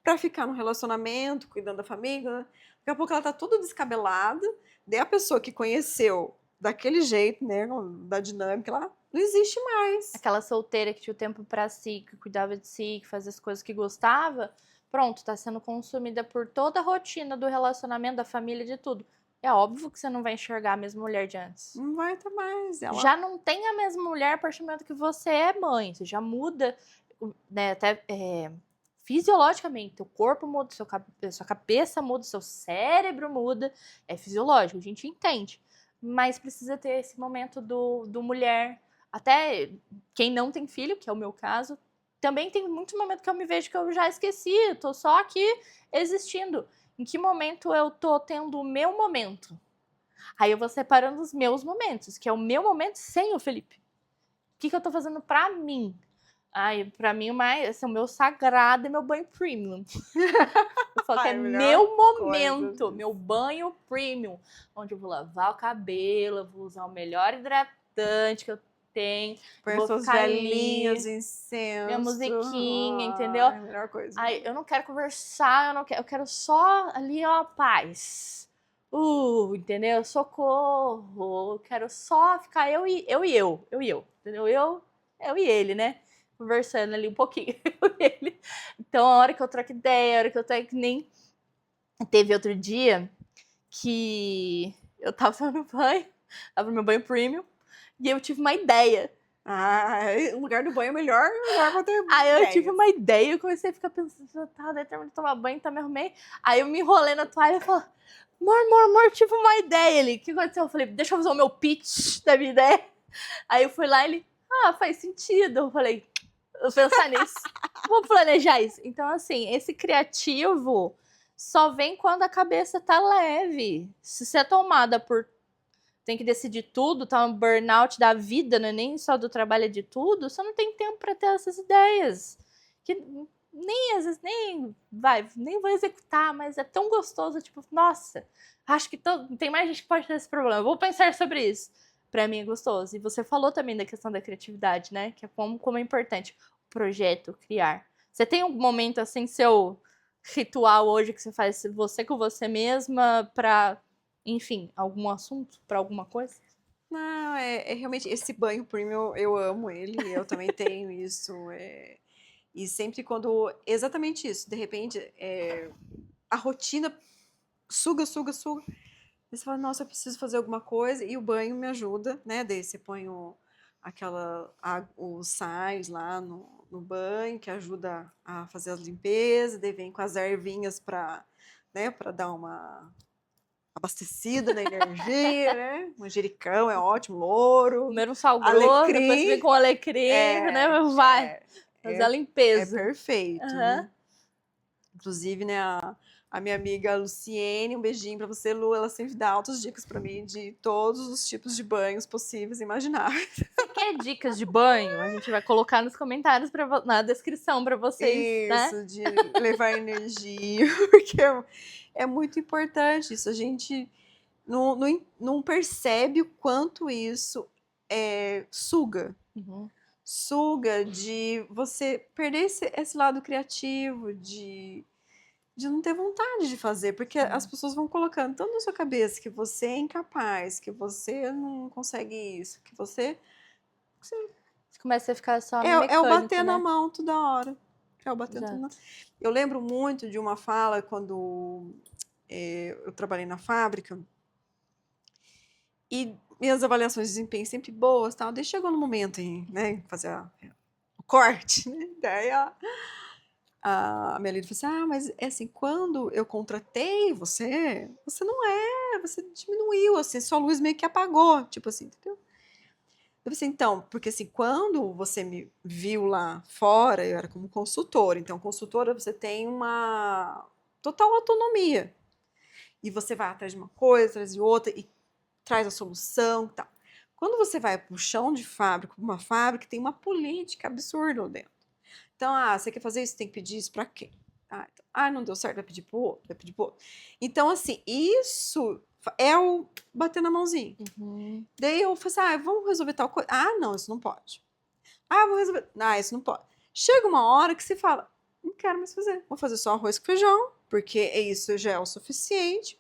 para ficar no relacionamento, cuidando da família. Daqui a pouco ela tá toda descabelada, daí a pessoa que conheceu daquele jeito, né, da dinâmica lá, não existe mais. Aquela solteira que tinha o tempo pra si, que cuidava de si, que fazia as coisas que gostava, pronto, tá sendo consumida por toda a rotina do relacionamento, da família, de tudo. É óbvio que você não vai enxergar a mesma mulher de antes. Não vai ter mais. Já não tem a mesma mulher a partir do momento que você é mãe. Você já muda, né, até fisiologicamente. O corpo muda, sua cabeça muda, seu cérebro muda. É fisiológico, a gente entende. mas precisa ter esse momento do mulher. Até quem não tem filho, que é o meu caso, também tem muitos momentos que eu me vejo que eu já esqueci, eu tô só aqui existindo. Em que momento eu tô tendo o meu momento? Aí eu vou separando os meus momentos, que é o meu momento sem o Felipe. O que eu tô fazendo pra mim? Ai, pra mim, assim, o meu sagrado é meu banho premium. Eu falo que é meu momento, meu banho premium. Onde eu vou lavar o cabelo, eu vou usar o melhor hidratante que eu tenho. Põe Vou suas ficar velhinhas, ali, incenso. minha musiquinha, entendeu? É a melhor coisa. Ai, eu não quero conversar, eu quero só ali, ó, paz. Entendeu? Socorro. Eu quero só ficar eu, entendeu? Eu e ele, né? Conversando ali um pouquinho, eu e ele. Então, a hora que eu troco ideia, a hora que eu tô que nem teve outro dia que eu tava tomando banho, tava no meu banho premium, e eu tive uma ideia. O lugar do banho é melhor pra ter Aí eu ideias. tive uma ideia, eu comecei a ficar pensando, tá, daí terminei de tomar banho, tá, me arrumei. Aí eu me enrolei na toalha e falei, amor, tive uma ideia ali. O que aconteceu? Eu falei, deixa eu fazer o meu pitch da minha ideia. Aí eu fui lá e ele, faz sentido. Eu falei, vou pensar nisso, vou planejar isso. Então, assim, esse criativo só vem quando a cabeça tá leve. Se você é tomada por tem que decidir tudo, tá um burnout da vida, não é nem só do trabalho, é de tudo, você não tem tempo para ter essas ideias. Que nem às vezes nem vou executar, mas é tão gostoso, tipo, nossa, acho que tem mais gente que pode ter esse problema. Vou pensar sobre isso. Para mim é gostoso. E você falou também da questão da criatividade, né? Que é como é importante o projeto, criar. Você tem um momento assim, seu ritual hoje que você faz você com você mesma para enfim, algum assunto para alguma coisa? Não, é realmente esse banho premium, eu amo ele, eu também tenho isso. E sempre quando. Exatamente isso, de repente, a rotina suga. E você fala, nossa, eu preciso fazer alguma coisa, e o banho me ajuda, né? Daí você põe os sais lá no banho, que ajuda a fazer as limpezas, daí vem com as ervinhas né, pra dar uma abastecida na energia, né? Manjericão é ótimo, louro, Primeiro um sal grosso, alecrim. depois você vem com alecrim, né? Vai fazer a limpeza. É perfeito. Uhum. Inclusive, né, a minha amiga Luciene, um beijinho pra você, Lu, ela sempre dá altas dicas pra mim de todos os tipos de banhos possíveis e imagináveis. Você quer dicas de banho? A gente vai colocar nos comentários, na descrição para vocês, Isso, né? de levar energia, porque é muito importante isso. A gente não percebe o quanto isso suga. Uhum. Suga de você perder esse lado criativo, de não ter vontade de fazer, porque as pessoas vão colocando tanto na sua cabeça que você é incapaz, que você não consegue isso, que você Você começa a ficar só no é o mecânico, bater na né? mão toda hora. É o bater Exato. toda hora. Eu lembro muito de uma fala quando eu trabalhei na fábrica e minhas avaliações de desempenho sempre boas, tal. Daí chegou no momento em, né, fazer o corte, né? Daí a minha líder falou assim, mas é assim, quando eu contratei você você diminuiu, assim, sua luz meio que apagou, tipo assim, entendeu? Eu falei assim, então, porque assim, quando você me viu lá fora, eu era como consultora, então consultora você tem uma total autonomia, e você vai atrás de uma coisa, atrás de outra, e traz a solução e tal. Quando você vai para o chão de fábrica, uma fábrica, tem uma política absurda lá dentro. Então, você quer fazer isso, tem que pedir isso para quem? Não deu certo, vai pedir pro outro, vai pedir pro outro. Então, assim, isso é o bater na mãozinha. Uhum. Daí eu falei assim, vamos resolver tal coisa. Não, isso não pode. Vou resolver. Isso não pode. Chega uma hora que você fala, não quero mais fazer. Vou fazer só arroz com feijão, porque isso já é o suficiente.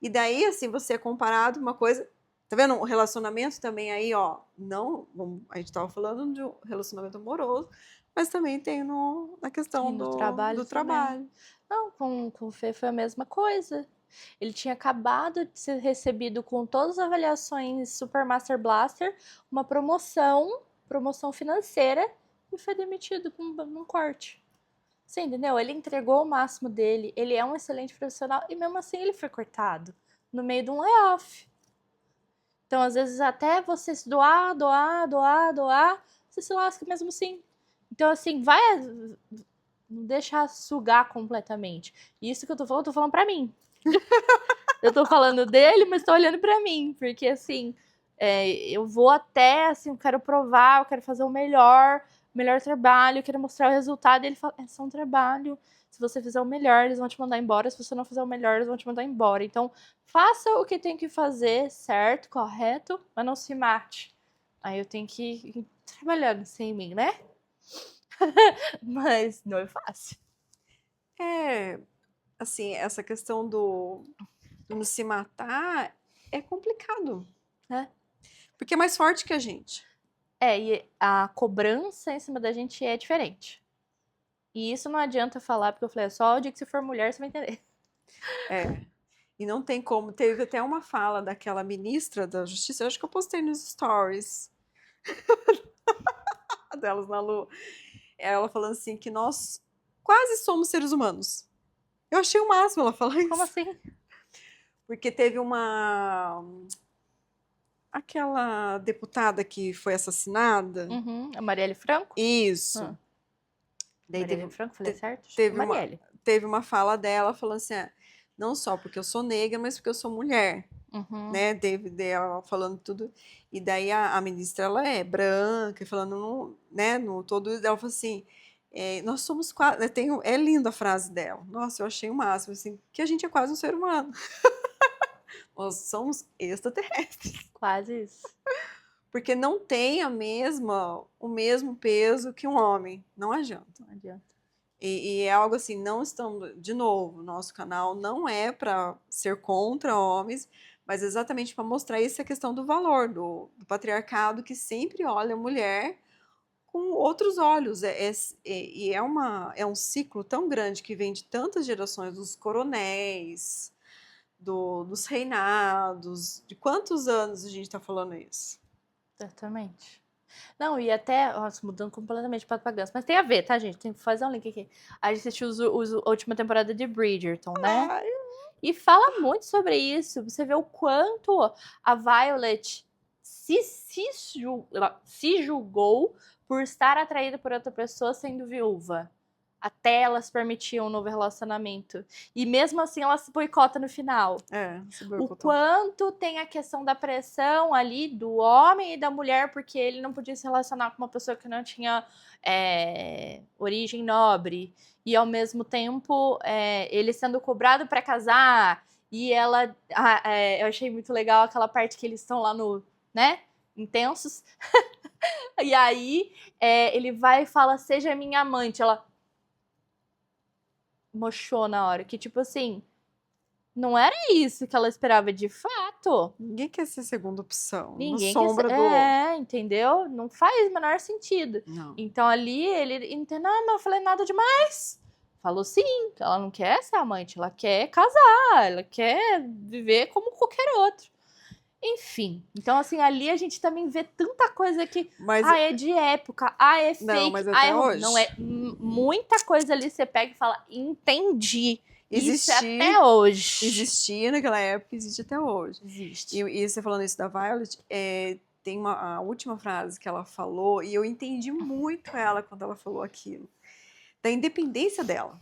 E daí, assim, você é comparado uma coisa... Tá vendo? O relacionamento também aí, ó, não... A gente tava falando de um relacionamento amoroso, mas também tem na questão no do trabalho. Não, com o Fê foi a mesma coisa. Ele tinha acabado de ser recebido com todas as avaliações Super Master Blaster, uma promoção financeira, e foi demitido com um corte. Você entendeu? Ele entregou o máximo dele, ele é um excelente profissional, e mesmo assim ele foi cortado, no meio de um layoff. Então, às vezes, até você se doar, você se lasca mesmo assim. Então, assim, não deixa sugar completamente. Isso que eu tô falando pra mim. Eu tô falando dele, mas tô olhando pra mim. Porque, assim, eu vou até, assim, eu quero provar, eu quero fazer o melhor trabalho, eu quero mostrar o resultado. E ele fala, é só um trabalho. Se você fizer o melhor, eles vão te mandar embora. Se você não fizer o melhor, eles vão te mandar embora. Então, faça o que tem que fazer, certo, correto, mas não se mate. Aí eu tenho que ir trabalhando sem mim, né? Mas não é fácil. É, assim, essa questão do não se matar é complicado. É. Porque é mais forte que a gente. E a cobrança em cima da gente é diferente. E isso não adianta falar, porque eu falei, só o dia que você for mulher você vai entender. É. E não tem como. Teve até uma fala daquela ministra da Justiça, eu acho que eu postei nos stories delas na Lu. Ela falando assim que nós quase somos seres humanos. Eu achei o máximo ela falar Como isso. assim? Porque teve aquela deputada que foi assassinada. A Marielle Franco? Isso. Daí Marielle Franco, falei certo? teve Marielle. teve uma fala dela falando assim, não só porque eu sou negra, mas porque eu sou mulher. Né, ela falando tudo, e daí a ministra, ela é branca, falando, né, no todo, ela falou assim, nós somos quase, é linda a frase dela, nossa, eu achei o máximo, assim, que a gente é quase um ser humano, nós somos extraterrestres, Quase isso. porque não tem o mesmo peso que um homem, não adianta. Não adianta. E é algo assim, não estamos, de novo, nosso canal não é para ser contra homens, mas exatamente para mostrar essa questão do valor, do patriarcado que sempre olha a mulher com outros olhos. É um ciclo tão grande que vem de tantas gerações, dos coronéis, dos reinados, de quantos anos a gente está falando isso? Exatamente. Não, e até, nossa, mudando completamente para pagança, mas tem a ver, tá, gente? Tem que fazer um link aqui. A gente assistiu a última temporada de Bridgerton, né? Ai, E fala muito sobre isso. Você vê o quanto a Violet se julgou por estar atraída por outra pessoa sendo viúva. Até elas permitiam um novo relacionamento. E mesmo assim ela se boicota no final. se O boicotou. quanto tem a questão da pressão ali do homem e da mulher, porque ele não podia se relacionar com uma pessoa que não tinha origem nobre. E ao mesmo tempo ele sendo cobrado para casar. E ela. Eu achei muito legal aquela parte que eles estão lá no. Né? Intensos. E aí ele vai e fala: Seja minha amante. Ela mochou na hora. Que tipo assim. Não era isso que ela esperava de fato. Ninguém quer ser segunda opção, na Ninguém sombra quis. do outro. Entendeu? Não faz o menor sentido. Não. Então ali ele entendeu, não, mas eu falei nada demais. Falou sim, que ela não quer ser amante, ela quer casar, ela quer viver como qualquer outro. Enfim, então assim, ali a gente também vê tanta coisa que é de época, é fake, não, mas até hoje. Não, é muita coisa ali você pega e fala, entendi. Existia, isso até hoje. Existia naquela época, existe até hoje. Existe. E você falando isso da Violet, tem a última frase que ela falou, e eu entendi muito ela quando ela falou aquilo. Da independência dela.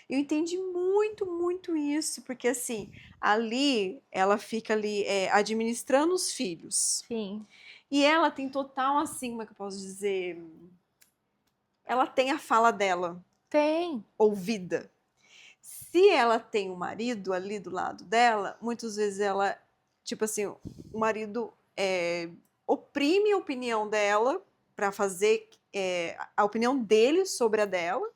Eu entendi muito, muito isso, porque assim, ali, ela fica ali administrando os filhos. Sim. E ela tem total, assim, como é que eu posso dizer? Ela tem a fala dela. Tem. Ouvida. Se ela tem um marido ali do lado dela, muitas vezes ela, tipo assim, o marido oprime a opinião dela para fazer a opinião dele sobre a dela,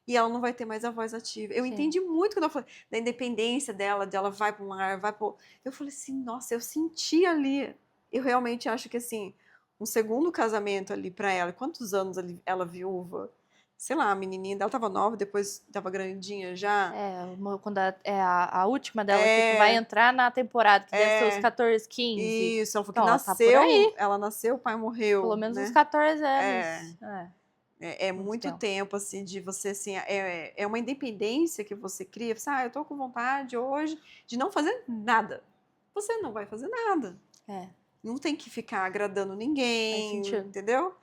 e ela não vai ter mais a voz ativa. Eu entendi muito quando ela falou da independência dela, de ela vai para um lar, vai para... Eu falei assim, nossa, eu senti ali. Eu realmente acho que, assim, um segundo casamento ali para ela, quantos anos ela viúva? Sei lá, a menininha dela tava nova, depois tava grandinha já. Quando a última dela que vai entrar na temporada, que deve ser os 14, 15. Isso, ela falou que então, nasceu, ela nasceu, o pai morreu. Pelo menos né? uns 14 anos. É muito tempo, assim, de você, assim, é uma independência que você cria. Você, eu tô com vontade hoje de não fazer nada. você não vai fazer nada. É, Não tem que ficar agradando faz ninguém, sentido. entendeu?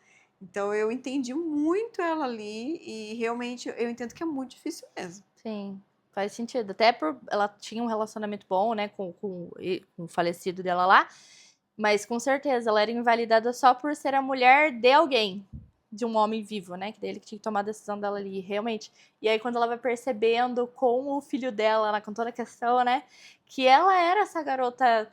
Então eu entendi muito ela ali e realmente eu entendo que é muito difícil mesmo. Sim, faz sentido. Até por ela tinha um relacionamento bom, né, com o falecido dela lá, mas com certeza ela era invalidada só por ser a mulher de alguém, de um homem vivo, né, que daí ele que tinha que tomar a decisão dela ali, realmente. E aí quando ela vai percebendo com o filho dela, com toda a questão, né, que ela era essa garota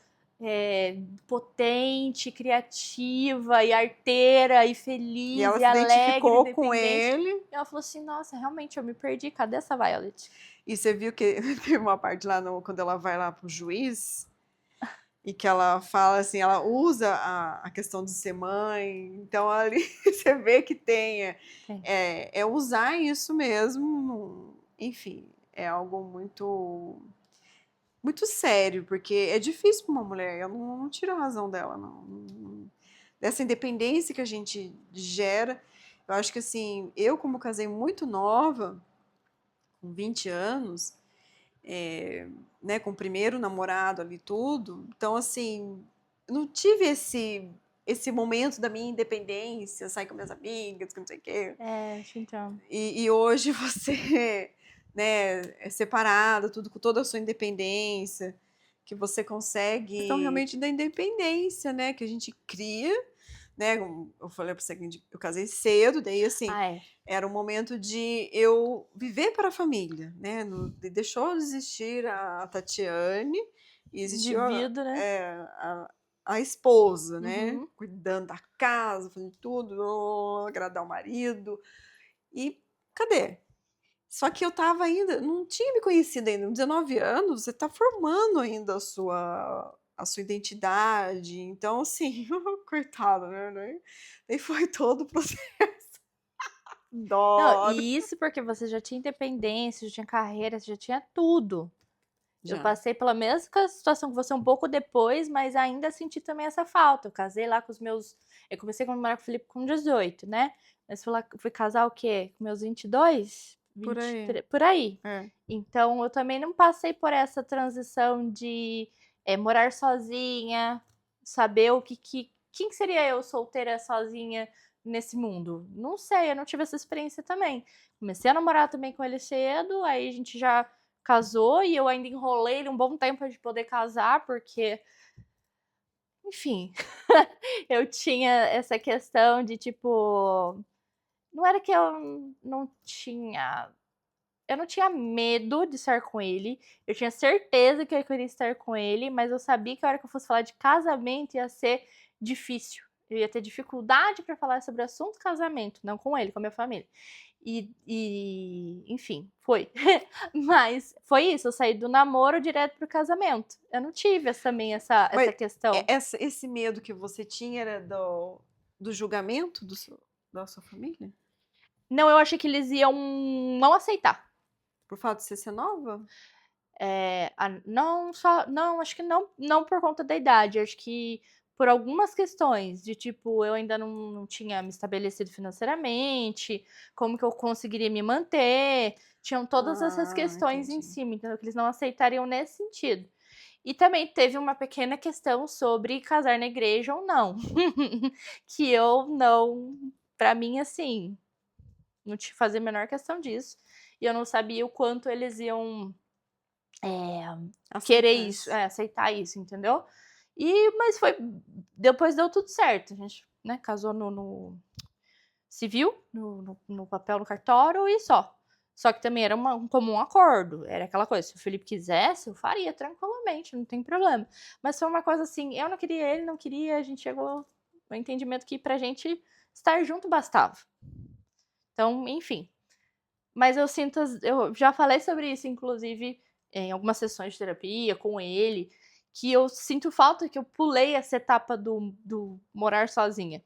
potente, criativa e arteira e E feliz ela e se alegre, identificou com independente. ele. E ela falou assim, nossa, realmente eu me perdi, cadê essa Violet? E você viu que teve uma parte lá quando ela vai lá pro juiz e que ela fala assim, ela usa a questão de ser mãe. Então ali você vê que tem Tem. é usar isso mesmo. Enfim, é algo muito sério, porque é difícil para uma mulher. Eu não tiro a razão dela, não. Dessa independência que a gente gera. Eu acho que assim, eu como casei muito nova, com 20 anos, né, com o primeiro namorado ali tudo. Então, assim, eu não tive esse momento da minha independência, sair com minhas amigas, que não sei o quê. Te entendo. E hoje você, né, é separada, tudo com toda a sua independência, que você Questão consegue. Realmente da independência, né, que a gente cria, né? Eu falei pra você que eu casei cedo, daí assim, Ah, é. era um momento de eu viver para a família, né? Deixou de existir a Tatiane e existiu Indivíduo, né? a esposa, né? Uhum. Cuidando da casa, fazendo tudo, agradar o marido. E cadê? Só que eu tava ainda, não tinha me conhecido ainda, com 19 anos, você tá formando ainda a sua identidade. Então, assim, coitada, né? E foi todo o processo. Não, Dó. e isso porque você já tinha independência, já tinha carreira, você já tinha tudo. Eu Já. passei pela mesma situação que você um pouco depois, mas ainda senti também essa falta. Eu casei lá com os meus. Eu comecei a namorar com o Felipe com 18, né? Mas fui casar o quê? Com meus 22? Por aí. 23, por aí. É. Então eu também não passei por essa transição de morar sozinha, saber quem seria eu solteira sozinha nesse mundo. Não sei, eu não tive essa experiência também. Comecei a namorar também com ele cedo, aí a gente já casou e eu ainda enrolei ele um bom tempo de poder casar, porque, enfim, eu tinha essa questão de tipo. Não era que eu não tinha. Eu não tinha medo de estar com ele. Eu tinha certeza que eu queria estar com ele, mas eu sabia que a hora que eu fosse falar de casamento ia ser difícil. Eu ia ter dificuldade para falar sobre o assunto casamento, não com ele, com a minha família. Enfim, foi. Mas foi isso, eu saí do namoro direto pro casamento. Eu não tive também essa Mas questão. esse medo que você tinha era do julgamento da sua família? Não, eu achei que eles iam não aceitar. Por fato de você ser nova? Não só. Não, acho que não por conta da idade. Acho que por algumas questões. De tipo, eu ainda não tinha me estabelecido financeiramente, como que eu conseguiria me manter. Tinham todas essas questões em Entendi. cima, entendeu? Que eles não aceitariam nesse sentido. E também teve uma pequena questão sobre casar na igreja ou não. Que eu não. Pra mim, assim. Não te fazer a menor questão disso. E eu não sabia o quanto eles iam querer Aceitar isso, isso. aceitar isso, entendeu? Mas foi. Depois deu tudo certo. A gente, né, casou no civil, no papel, no cartório e só. Só que também era um comum acordo. Era aquela coisa, se o Felipe quisesse, eu faria tranquilamente, não tem problema. Mas foi uma coisa assim, eu não queria, ele não queria, a gente chegou no entendimento que pra gente estar junto bastava. Então, enfim. Mas eu sinto, eu já falei sobre isso, inclusive, em algumas sessões de terapia com ele, que eu sinto falta que eu pulei essa etapa do morar sozinha.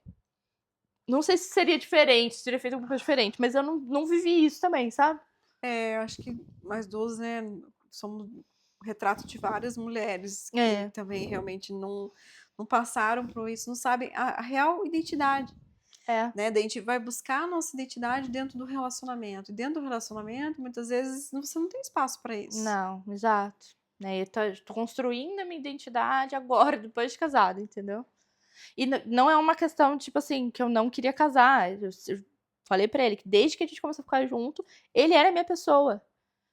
Não sei se seria diferente, se teria feito alguma coisa diferente, mas eu não vivi isso também, sabe? Eu acho que nós duas, né, somos o retrato de várias mulheres que É, também realmente não passaram por isso, não sabem a real identidade. é. Né? Daí a gente vai buscar a nossa identidade dentro do relacionamento. E dentro do relacionamento, muitas vezes, você não tem espaço para isso. Não, exato. né? Eu tô construindo a minha identidade agora, depois de casada, entendeu? E não é uma questão, tipo assim, que eu não queria casar. Eu falei pra ele que desde que a gente começou a ficar junto, ele era a minha pessoa.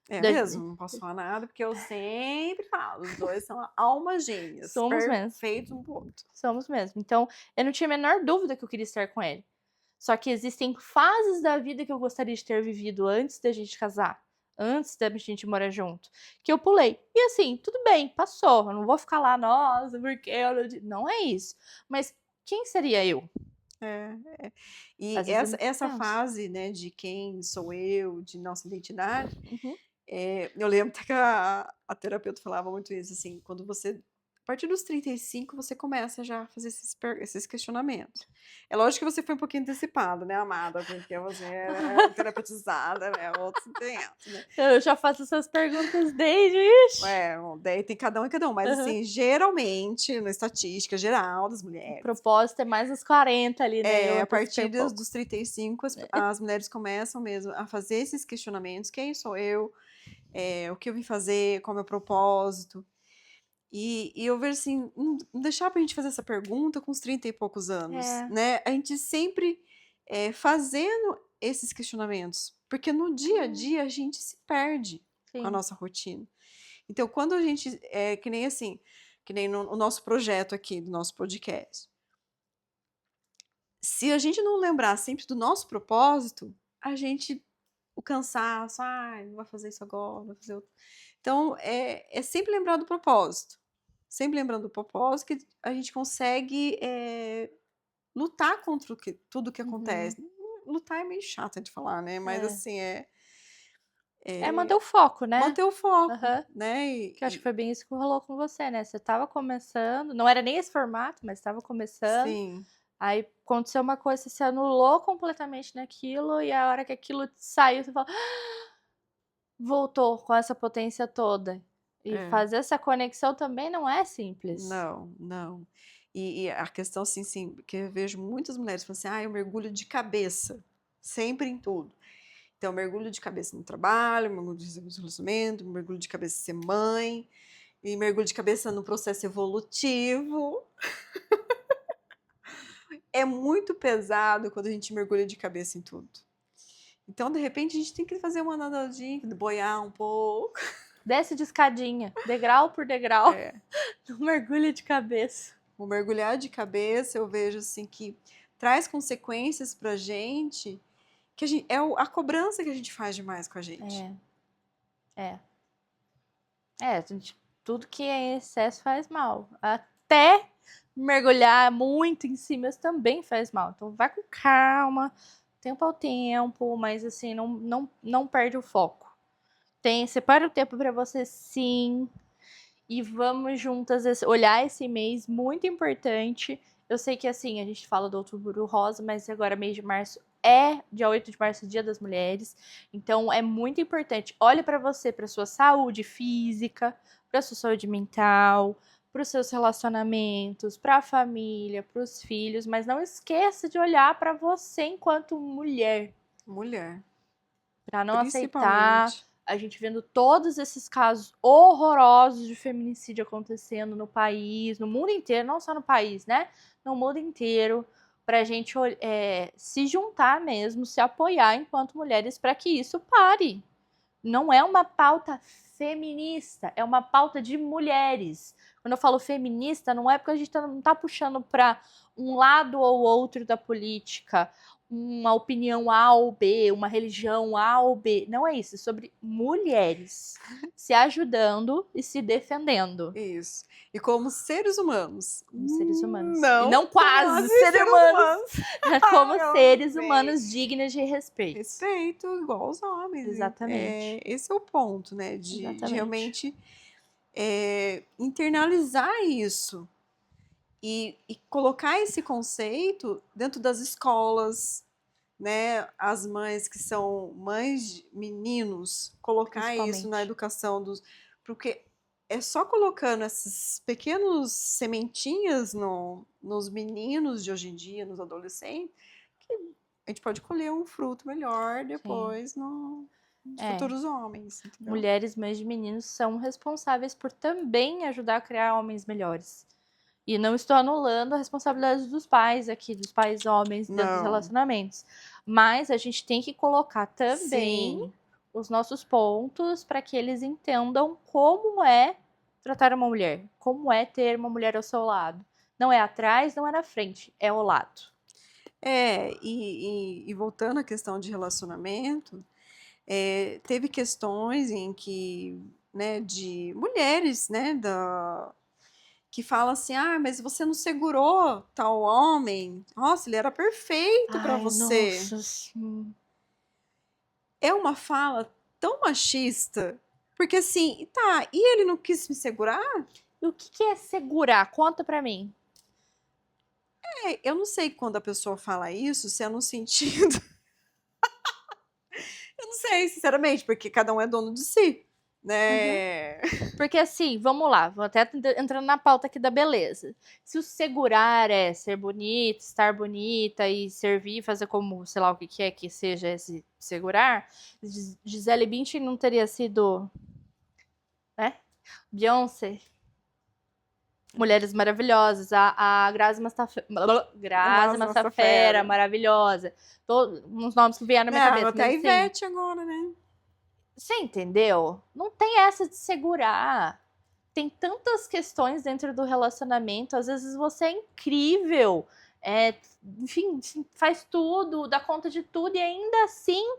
É Da- mesmo, não posso falar nada, porque eu sempre falo, os dois são almas gêmeas, Somos mesmo. perfeitos um pro outro. Somos mesmo. Então, eu não tinha a menor dúvida que eu queria estar com ele. Só que existem fases da vida que eu gostaria de ter vivido antes da gente casar, antes da gente morar junto, que eu pulei. E assim, tudo bem, passou. Eu não vou ficar lá, nossa, porque eu não. Não é isso. Mas quem seria eu? É. E Às vezes eu essa penso. fase, né, de quem sou eu, de nossa identidade, Uhum. eu lembro até que a terapeuta falava muito isso, assim, quando você, a partir dos 35, você começa já a fazer esses questionamentos. É lógico que você foi um pouquinho antecipada, né, amada, porque você era terapeutizada, né, outros 500, né. Eu já faço essas perguntas desde. Daí tem cada um e cada um, mas Aham. assim, geralmente, na estatística geral das O mulheres, propósito é mais uns 40 ali, né? Eu a antecipei partir um pouco. dos 35, as mulheres começam mesmo a fazer esses questionamentos: quem sou eu? O que eu vim fazer? Qual é o meu propósito? E eu vejo assim, não deixar pra gente fazer essa pergunta com uns 30 e poucos anos, É, né? A gente sempre fazendo esses questionamentos, porque no dia a dia a gente se perde com a sim. nossa rotina. Então, quando a gente, que nem assim, que nem no nosso projeto aqui, do nosso podcast, se a gente não lembrar sempre do nosso propósito, a gente, o cansaço, ai, não vai fazer isso agora, vai fazer outro. Então, é sempre lembrar do propósito. Sempre lembrando do propósito que a gente consegue lutar contra tudo que Uhum. acontece. Lutar é meio chato de falar, né? Mas É. assim, É manter o foco, né? manter o foco, Aham. né? Que eu acho que foi bem isso que rolou com você, né? Você tava começando, não era nem esse formato, mas tava começando. Sim, Aí aconteceu uma coisa, você se anulou completamente naquilo, e a hora que aquilo saiu, você fala, "Ah!" Voltou com essa potência toda. E é. fazer essa conexão também não é simples. Não, não. E a questão, assim, sim, que eu vejo muitas mulheres falando assim: "Ah, eu mergulho de cabeça, sempre em tudo". Então, eu mergulho de cabeça no trabalho, mergulho de cabeça no relacionamento, mergulho de cabeça em ser mãe, e mergulho de cabeça no processo evolutivo. É muito pesado quando a gente mergulha de cabeça em tudo. Então, de repente, a gente tem que fazer uma nadadinha, boiar um pouco. Desce de escadinha, degrau por degrau, É. não mergulha de cabeça. O mergulhar de cabeça, eu vejo assim que traz consequências pra gente, que a cobrança que a gente faz demais com a gente. É, é. Tudo que é em excesso faz mal. Até mergulhar muito em si mesmo também faz mal. Então vai com calma, tempo ao tempo, mas assim, não perde o foco. Separa o tempo para você sim. E vamos juntas olhar esse mês, muito importante. Eu sei que assim, a gente fala do Outubro Rosa, mas agora mês de março dia 8 de março, Dia das Mulheres. Então é muito importante. Olhe para você, para sua saúde física, para sua saúde mental, para os seus relacionamentos, para a família, para os filhos, mas não esqueça de olhar para você enquanto mulher, Mulher, para não aceitar principalmente. a gente vendo todos esses casos horrorosos de feminicídio acontecendo no país, no mundo inteiro, não só no país, né? No mundo inteiro, para a gente se juntar mesmo, se apoiar enquanto mulheres para que isso pare. Não é uma pauta feminista, é uma pauta de mulheres. Quando eu falo feminista, não é porque a gente não está puxando para um lado ou outro da política, uma opinião A ou B, uma religião A ou B. Não é isso, é sobre mulheres se ajudando e se defendendo Isso. E como seres humanos. como seres humanos. E Não não como quase seres seres humanos, humanos. como seres Realmente. humanos dignos de respeito. Respeito igual aos homens. Exatamente. Esse é o ponto, né? De Exatamente. realmente internalizar isso. E colocar esse conceito dentro das escolas, né? As mães que são mães de meninos, colocar isso na Principalmente. educação porque é só colocando essas pequenas sementinhas nos meninos de hoje em dia, nos adolescentes, que a gente pode colher um fruto melhor Sim. depois no. de futuros homens, entendeu? Mulheres, mães de meninos, são responsáveis por também ajudar a criar homens melhores. E não estou anulando a responsabilidade dos pais aqui, dos pais homens dentro dos Não. relacionamentos. Mas a gente tem que colocar também Sim. os nossos pontos para que eles entendam como é tratar uma mulher. Como é ter uma mulher ao seu lado. Não é atrás, não é na frente, é ao lado. E voltando à questão de relacionamento, teve questões em que, né, de mulheres, né, que falam assim, ah, mas você não segurou tal homem, nossa, ele era perfeito para Ai, você. nossa, sim. É uma fala tão machista, porque assim, tá, e ele não quis me segurar? E o que é segurar? Conta pra mim. Eu não sei quando a pessoa fala isso, se é no sentido. Eu não sei, sinceramente, porque cada um é dono de si, né? Porque assim, vamos lá, vou até entrando na pauta aqui da beleza. Se o segurar é ser bonita, estar bonita e servir, fazer como, sei lá, o que é que seja esse segurar, Gisele Bündchen não teria sido, né? Beyoncé. Mulheres maravilhosas. A Grazi Massafera, maravilhosa. Uns nomes que vieram na minha cabeça. Até a Mas, assim, Ivete agora, né? você entendeu? Não tem essa de segurar. Tem tantas questões dentro do relacionamento. Às vezes você é incrível. Enfim, faz tudo, dá conta de tudo e ainda assim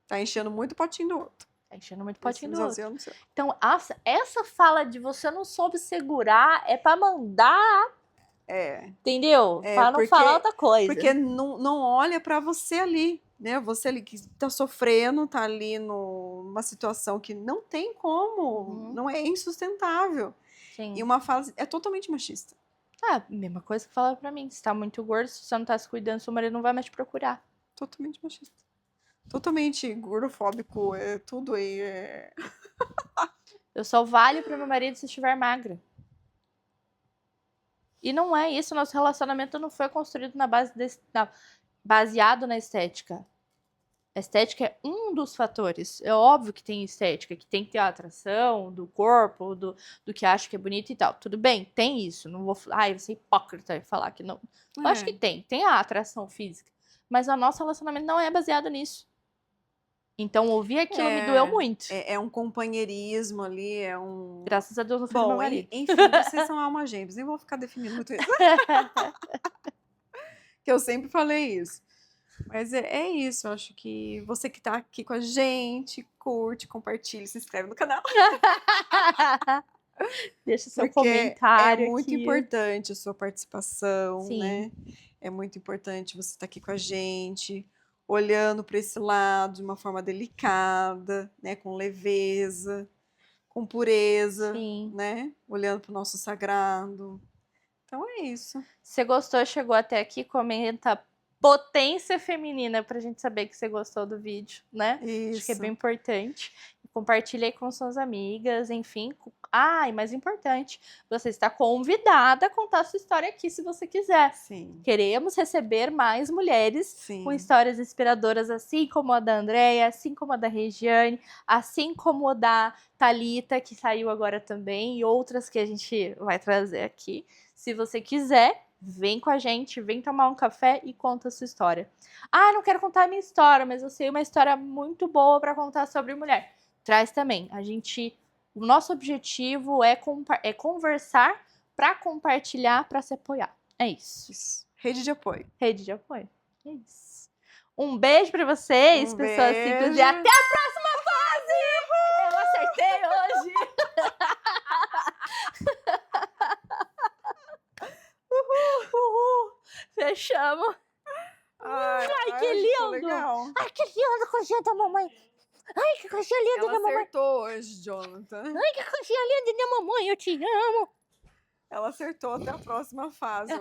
Tá enchendo muito o potinho do outro. tá enchendo muito potinho do Precisa outro. ser, eu não sei. Então, essa fala de você não soube segurar é pra mandar, entendeu? Pra não falar outra coisa. Porque não olha pra você ali, né? Você ali que tá sofrendo, tá ali numa situação que não tem como, não é insustentável. Sim. E uma fala é totalmente machista. Mesma coisa que fala pra mim. Se tá muito gordo, se você não tá se cuidando, seu marido não vai mais te procurar. Totalmente machista. Totalmente gordofóbico, tudo aí. Eu só valho pro meu marido se estiver magra. E não é isso. Nosso relacionamento não foi construído baseado na estética. A estética é um dos fatores. É óbvio que tem estética, que tem que ter a atração do corpo, do que acha que é bonito e tal. Tudo bem, tem isso. Não vou ser hipócrita e falar que não. Eu acho que tem a atração física. Mas o nosso relacionamento não é baseado nisso. Então, ouvir aquilo me doeu muito. É um companheirismo ali, é um... Graças a Deus não foi do meu marido. Enfim, vocês são almas gêmeas, nem vou ficar definindo muito isso. Que eu sempre falei isso. Mas é isso, eu acho que você que tá aqui com a gente, curte, compartilha, se inscreve no canal. Deixa seu Porque comentário é muito aqui. importante a sua participação, Sim. né? É muito importante você estar aqui com a gente, olhando para esse lado de uma forma delicada, né? Com leveza, com pureza, Sim. né? Olhando para o nosso sagrado. Então é isso. Se você gostou, chegou até aqui, comenta potência feminina pra gente saber que você gostou do vídeo, né? Isso. Acho que é bem importante. Compartilhe aí com suas amigas, enfim. E mais importante, você está convidada a contar a sua história aqui, se você quiser. Sim. Queremos receber mais mulheres com histórias inspiradoras, assim como a da Andréia, assim como a da Regiane, assim como a da Thalita, que saiu agora também, e outras que a gente vai trazer aqui. Se você quiser, vem com a gente, vem tomar um café e conta a sua história. Não quero contar a minha história, mas eu sei uma história muito boa para contar sobre mulher. Traz também. O nosso objetivo é conversar para compartilhar, para se apoiar. É isso. Rede de apoio. Rede de apoio. É isso. Um beijo para vocês, pessoas simples, e até a próxima fase! Eu acertei hoje! Uhul! Fechamos! Ai, que lindo! Legal. Ai, que lindo a coisinha da mamãe! Ai, que coisinha linda da mamãe! Ela acertou hoje, Jonathan. Ai, que coisinha linda da mamãe, eu te amo! Ela acertou até a próxima fase.